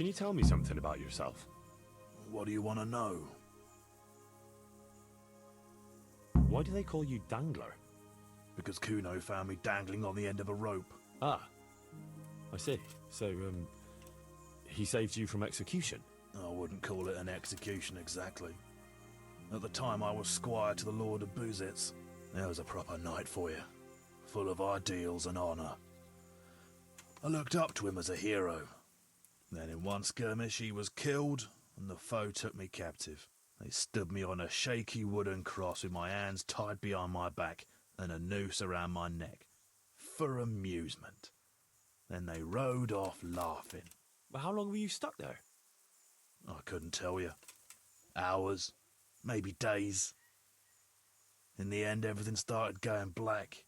Can you tell me something about yourself? What do you want to know? Why do they call you Dangler? Because Kuno found me dangling on the end of a rope. Ah, I see. So, he saved you from execution? I wouldn't call it an execution exactly. At the time I was squire to the Lord of Buzitz. There was a proper knight for you, full of ideals and honour. I looked up to him as a hero. Then in one skirmish he was killed, and the foe took me captive. They stood me on a shaky wooden cross with my hands tied behind my back and a noose around my neck. For amusement. Then they rode off laughing. Well, how long were you stuck there? I couldn't tell you. Hours, maybe days. In the end, everything started going black.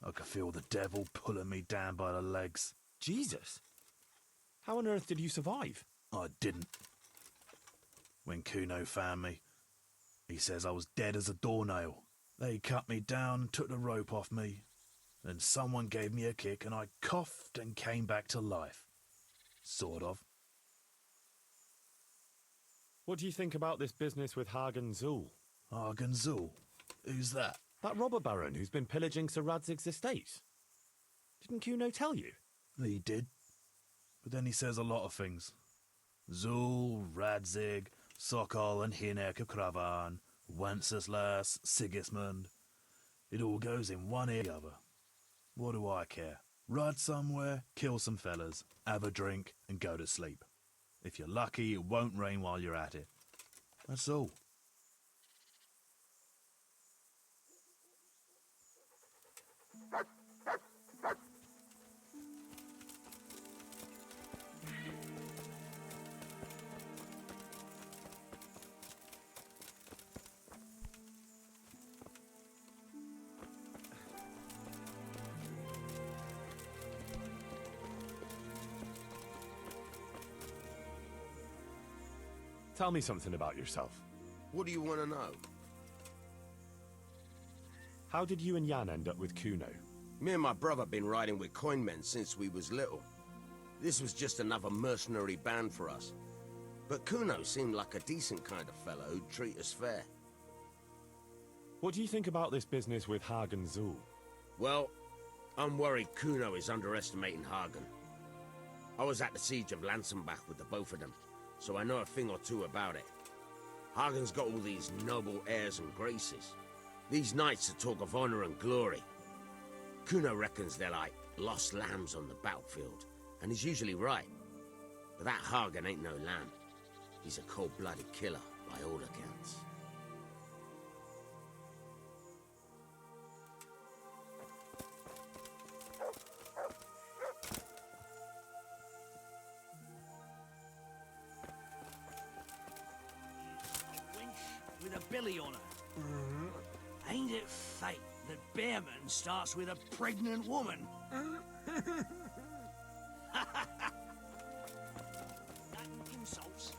I could feel the devil pulling me down by the legs. Jesus! How on earth did you survive? I didn't. When Kuno found me, he says I was dead as a doornail. They cut me down, took the rope off me, and someone gave me a kick and I coughed and came back to life. Sort of. What do you think about this business with Hagen Zul? Hagen Zul? Who's that? That robber baron who's been pillaging Sir Radzig's estate. Didn't Kuno tell you? He did. But then he says a lot of things. Zul, Radzig, Sokol and Hinek of Kravan, Wenceslas, Sigismund. It all goes in one ear or the other. What do I care? Ride somewhere, kill some fellas, have a drink and go to sleep. If you're lucky, it won't rain while you're at it. That's all. Tell me something about yourself. What do you want to know? How did you and Jan end up with Kuno? Me and my brother been riding with coinmen since we was little. This was just another mercenary band for us. But Kuno seemed like a decent kind of fellow who'd treat us fair. What do you think about this business with Hagen Zul? Well, I'm worried Kuno is underestimating Hagen. I was at the siege of Lansenbach with the both of them, so I know a thing or two about it. Hagen's got all these noble airs and graces. These knights that talk of honor and glory. Kuno reckons they're like lost lambs on the battlefield, and he's usually right. But that Hagen ain't no lamb. He's a cold-blooded killer, by all accounts. With a belly on her. Ain't it fate that Bearman starts with a pregnant woman? Insults.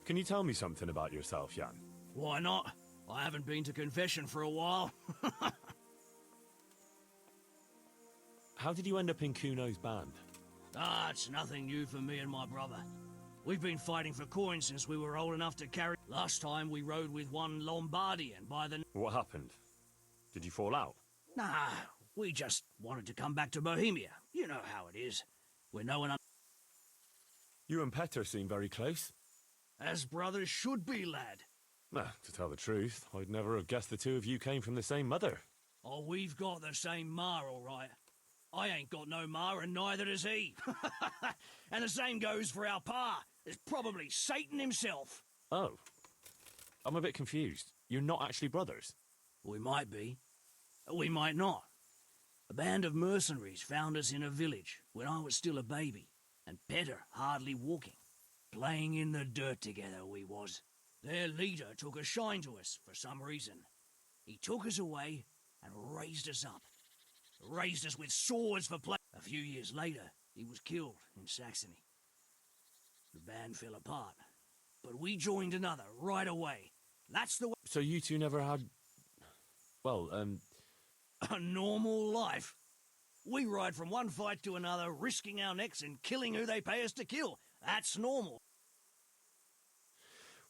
Can you tell me something about yourself, Jan? Why not? I haven't been to confession for a while. How did you end up in Kuno's band? Ah, it's nothing new for me and my brother. We've been fighting for coins since we were old enough to carry. Last time we rode with one Lombardian by the... What happened? Did you fall out? Nah, we just wanted to come back to Bohemia. You know how it is. Where no one... You and Petter seem very close. As brothers should be, lad. To tell the truth, I'd never have guessed the two of you came from the same mother. Oh, we've got the same ma, all right. I ain't got no ma, and neither does he. And the same goes for our pa. It's probably Satan himself. Oh. I'm a bit confused. You're not actually brothers? We might be. We might not. A band of mercenaries found us in a village when I was still a baby, and Petter hardly walking. Playing in the dirt together we was. Their leader took a shine to us for some reason. He took us away and raised us up. Raised us with swords for play. A few years later, he was killed in Saxony. The band fell apart, but we joined another right away. That's the way. So you two never had... Well, A normal life. We ride from one fight to another, risking our necks and killing who they pay us to kill. That's normal.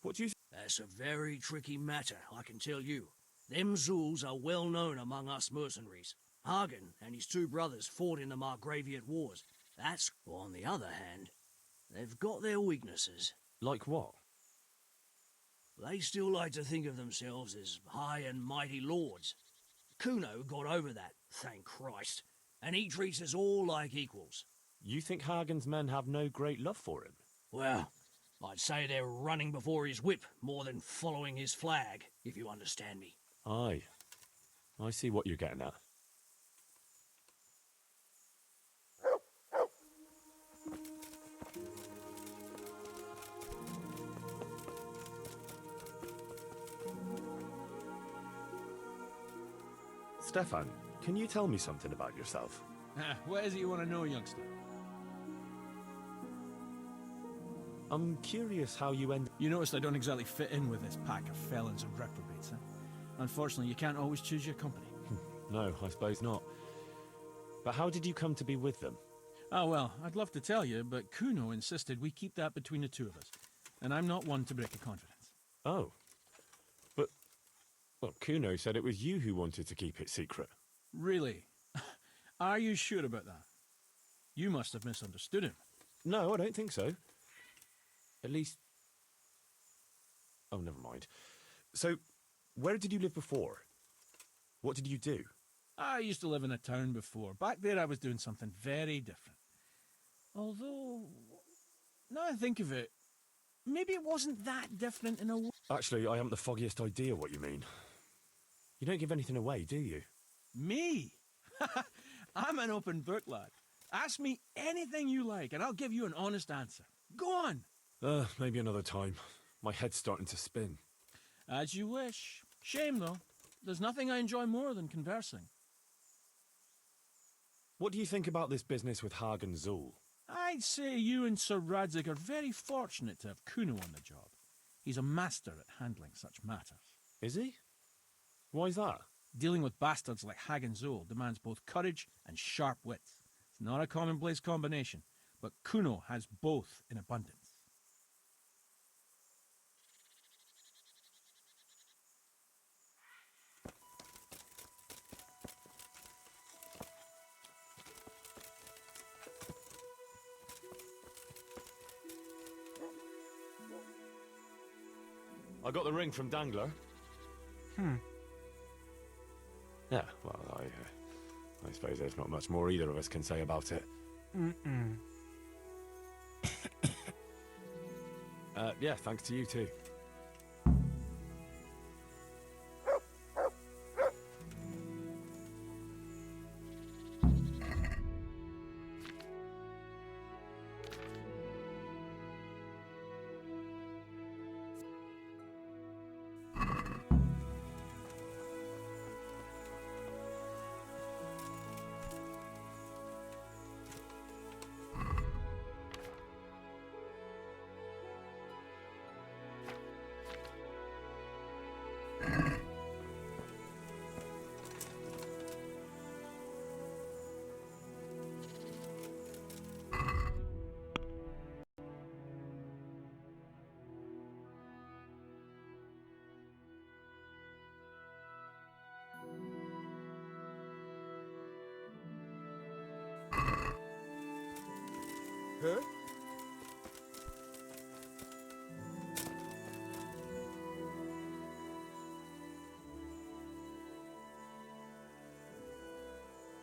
What do you... That's a very tricky matter, I can tell you. Them Zul's are well known among us mercenaries. Hagen and his two brothers fought in the Margraviate Wars. That's, on the other hand, they've got their weaknesses. Like what? They still like to think of themselves as high and mighty lords. Kuno got over that, thank Christ, and he treats us all like equals. You think Hagen's men have no great love for him? Well, I'd say they're running before his whip more than following his flag, if you understand me. Aye. I see what you're getting at. Stefan, can you tell me something about yourself? What is it you want to know, youngster? I'm curious how you end... You noticed I don't exactly fit in with this pack of felons and reprobates, huh? Unfortunately, you can't always choose your company. No, I suppose not. But how did you come to be with them? Oh, well, I'd love to tell you, but Kuno insisted we keep that between the two of us. And I'm not one to break a confidence. Oh. But, well, Kuno said it was you who wanted to keep it secret. Really? Are you sure about that? You must have misunderstood him. No, I don't think so. At least... Oh, never mind. So, where did you live before? What did you do? I used to live in a town before. Back there I was doing something very different. Although, now I think of it, maybe it wasn't that different in a way. Actually, I haven't the foggiest idea what you mean. You don't give anything away, do you? Me? I'm an open book, lad. Ask me anything you like, and I'll give you an honest answer. Go on. Maybe another time. My head's starting to spin. As you wish. Shame, though. There's nothing I enjoy more than conversing. What do you think about this business with Hagen Zul? I'd say you and Sir Radzig are very fortunate to have Kuno on the job. He's a master at handling such matters. Is he? Why's that? Dealing with bastards like Hagen Zul demands both courage and sharp wits. It's not a commonplace combination, but Kuno has both in abundance. I got the ring from Dangler. Yeah, well, I suppose there's not much more either of us can say about it. Yeah, thanks to you too. Huh?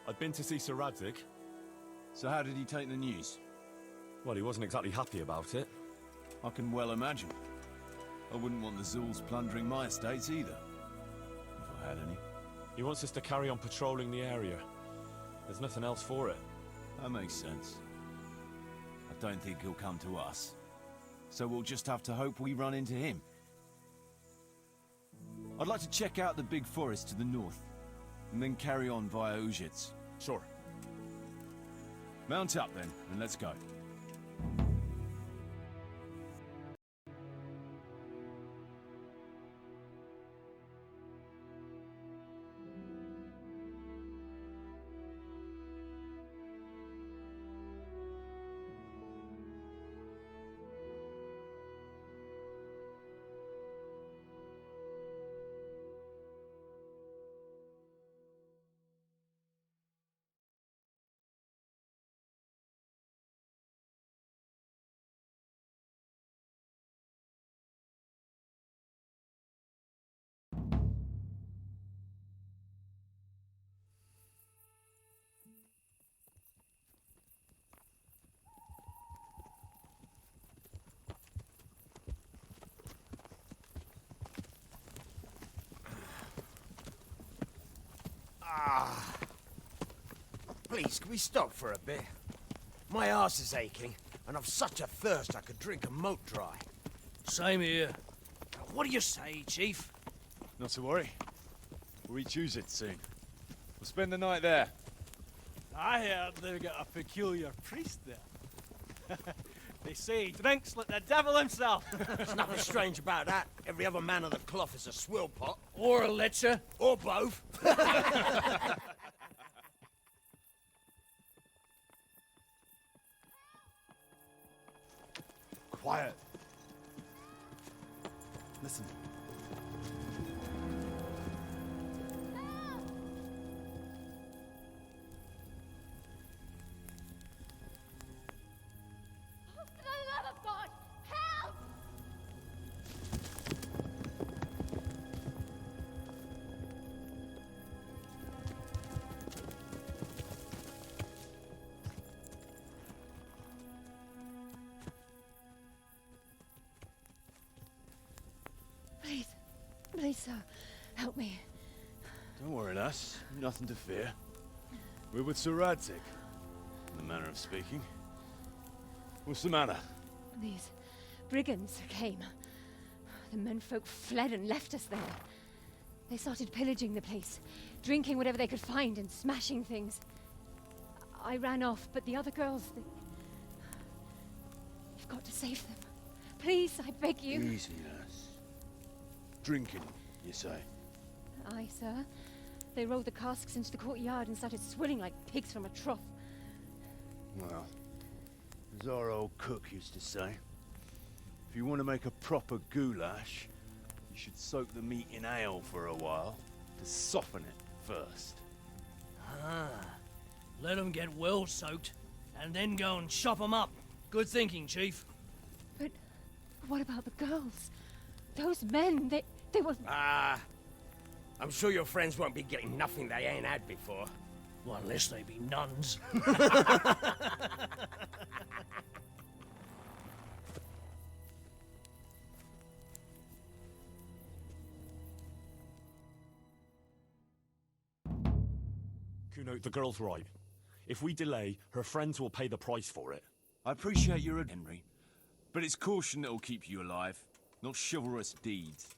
I'd been to see Sir Radzig. So how did he take the news? Well, he wasn't exactly happy about it. I can well imagine. I wouldn't want the Zuls plundering my estates either. If I had any. He wants us to carry on patrolling the area. There's nothing else for it. That makes sense. I don't think he'll come to us. So we'll just have to hope we run into him. I'd like to check out the big forest to the north, and then carry on via Ujits. Sure. Mount up then, and let's go. Please, can we stop for a bit? My arse is aching, and I've such a thirst I could drink a moat dry. Same here. What do you say, Chief? Not to worry. We'll reach it soon. We'll spend the night there. I heard they've got a peculiar priest there. They say he drinks like the devil himself. There's nothing strange about that. Every other man of the cloth is a swill pot. Or a lecher. Or both. Quiet. Listen. For the love of God, help! Please, please, sir, help me. Don't worry, lass. Nothing to fear. We're with Sir Radzig, in the manner of speaking. What's the matter? These brigands came. The menfolk fled and left us there. They started pillaging the place, drinking whatever they could find and smashing things. I ran off, but the other girls, You've got to save them. Please, I beg you. Easy, lass. Drinking, you say? Aye, sir. They rolled the casks into the courtyard and started swilling like pigs from a trough. Well, as our old cook used to say, if you want to make a proper goulash, you should soak the meat in ale for a while to soften it first. Ah, let them get well soaked, and then go and chop them up. Good thinking, Chief. But what about the girls? Those men, they were... Ah, I'm sure your friends won't be getting nothing they ain't had before. Well, unless they be nuns. Kuno, the girl's right. If we delay, her friends will pay the price for it. I appreciate your Henry, but it's caution that'll keep you alive, not chivalrous deeds.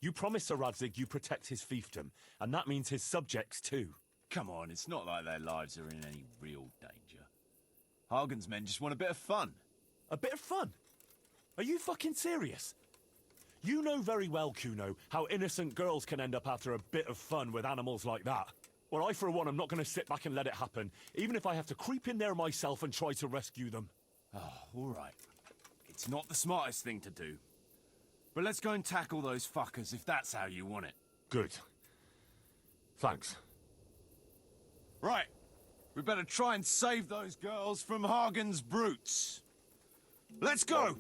You promised Sir Radzig you protect his fiefdom, and that means his subjects too. Come on, it's not like their lives are in any real danger. Hagen's men just want a bit of fun. A bit of fun? Are you fucking serious? You know very well, Kuno, how innocent girls can end up after a bit of fun with animals like that. Well, I, for one, am not going to sit back and let it happen, even if I have to creep in there myself and try to rescue them. Oh, all right. It's not the smartest thing to do. But let's go and tackle those fuckers if that's how you want it. Good. Thanks. Right. We better try and save those girls from Hagen's brutes. Let's go!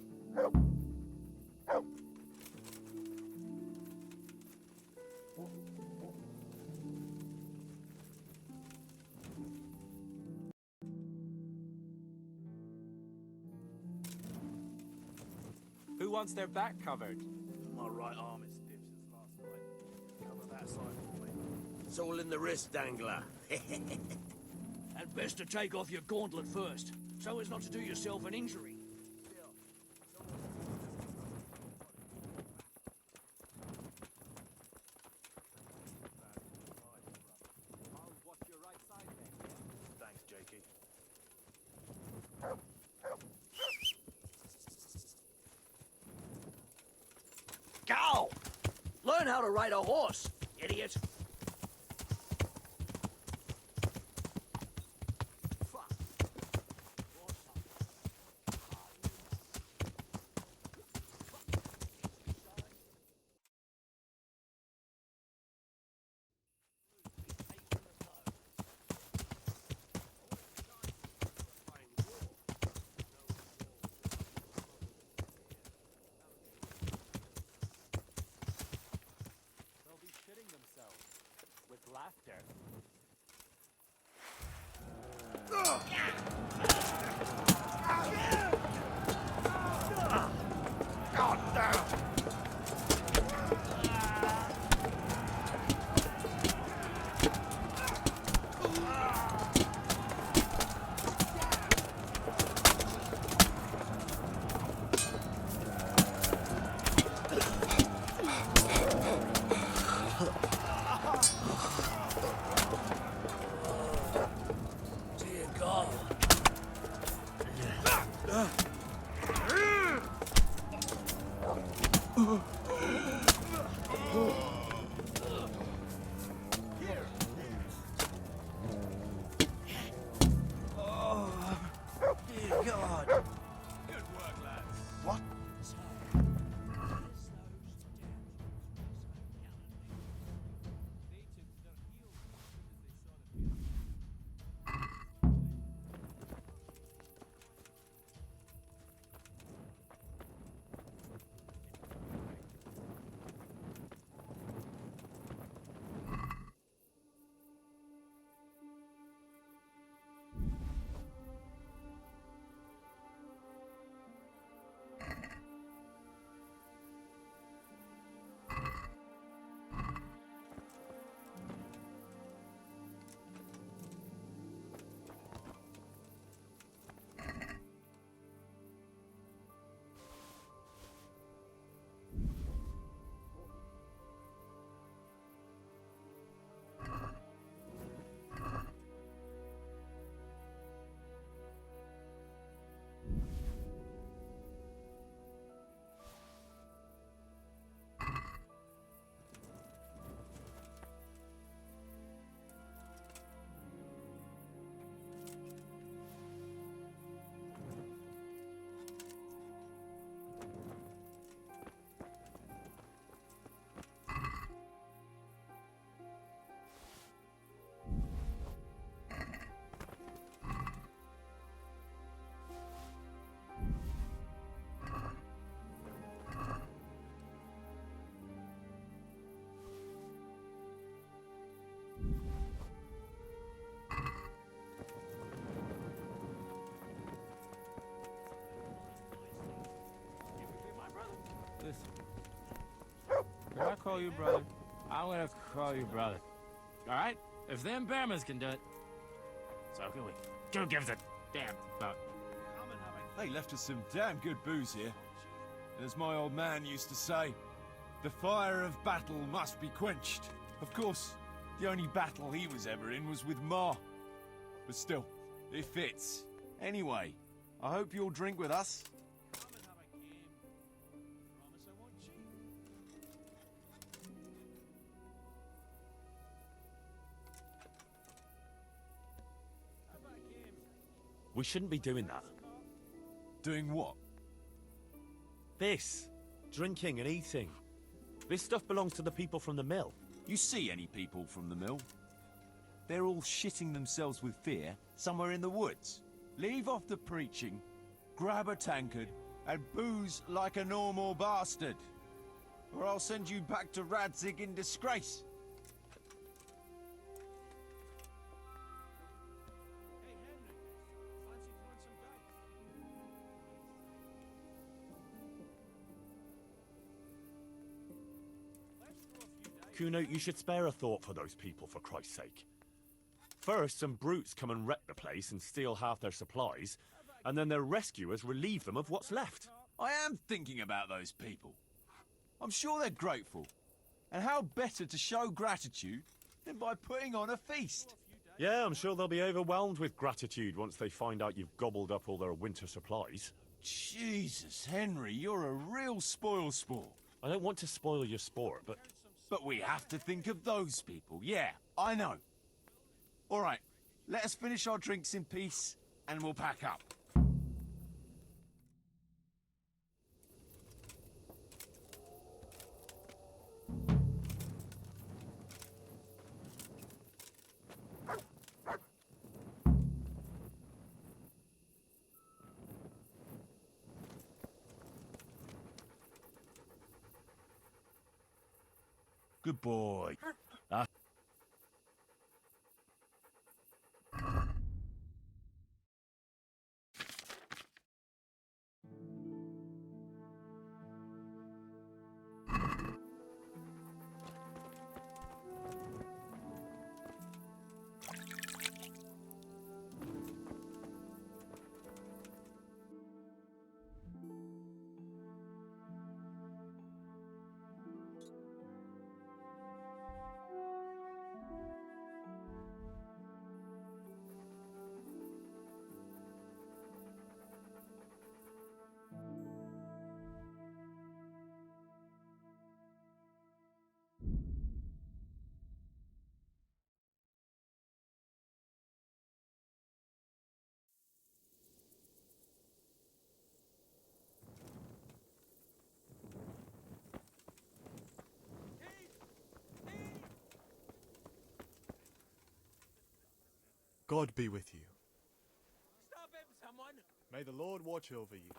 Who wants their back covered? My right arm is stiff since last night. Cover that side for me. It's all in the wrist dangler. And best to take off your gauntlet first, so as not to do yourself an injury. Thanks, Jakey. Go! Learn how to ride a horse, idiot. They'll be shitting themselves. Oh, dear God. Good work, lads. What? Listen. When I call you brother, I'm gonna call you brother. Alright? If them bearmans can do it, so can we. Who gives a damn about? They left us some damn good booze here. And as my old man used to say, the fire of battle must be quenched. Of course, the only battle he was ever in was with Ma. But still, it fits. Anyway, I hope you'll drink with us. We shouldn't be doing that. Doing what? This. Drinking and eating. This stuff belongs to the people from the mill. You see any people from the mill? They're all shitting themselves with fear somewhere in the woods. Leave off the preaching, grab a tankard, and booze like a normal bastard. Or I'll send you back to Radzig in disgrace. Kuno, you should spare a thought for those people, for Christ's sake. First, some brutes come and wreck the place and steal half their supplies, and then their rescuers relieve them of what's left. I am thinking about those people. I'm sure they're grateful. And how better to show gratitude than by putting on a feast? Yeah, I'm sure they'll be overwhelmed with gratitude once they find out you've gobbled up all their winter supplies. Jesus, Henry, you're a real spoil sport. I don't want to spoil your sport, but... But we have to think of those people. Yeah, I know. All right, let us finish our drinks in peace, and we'll pack up. Good boy. God be with you. Stop him, someone! May the Lord watch over you.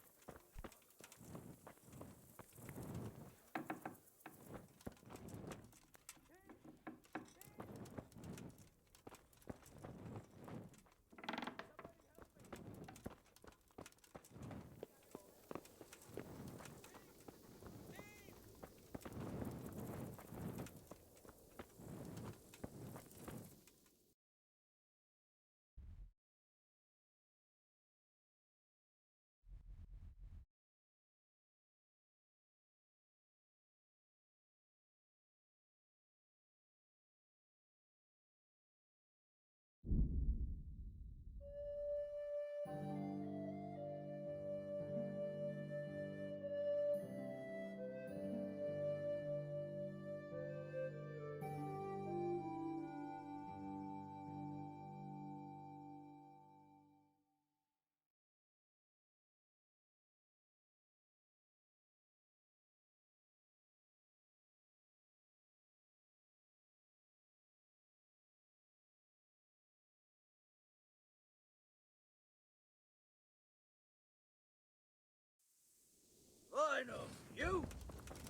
I know you.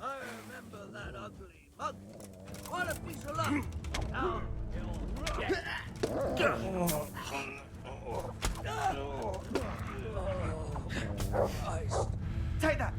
I remember that ugly mug. What a piece of luck. Now you're dead. Christ. Take that.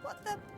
What the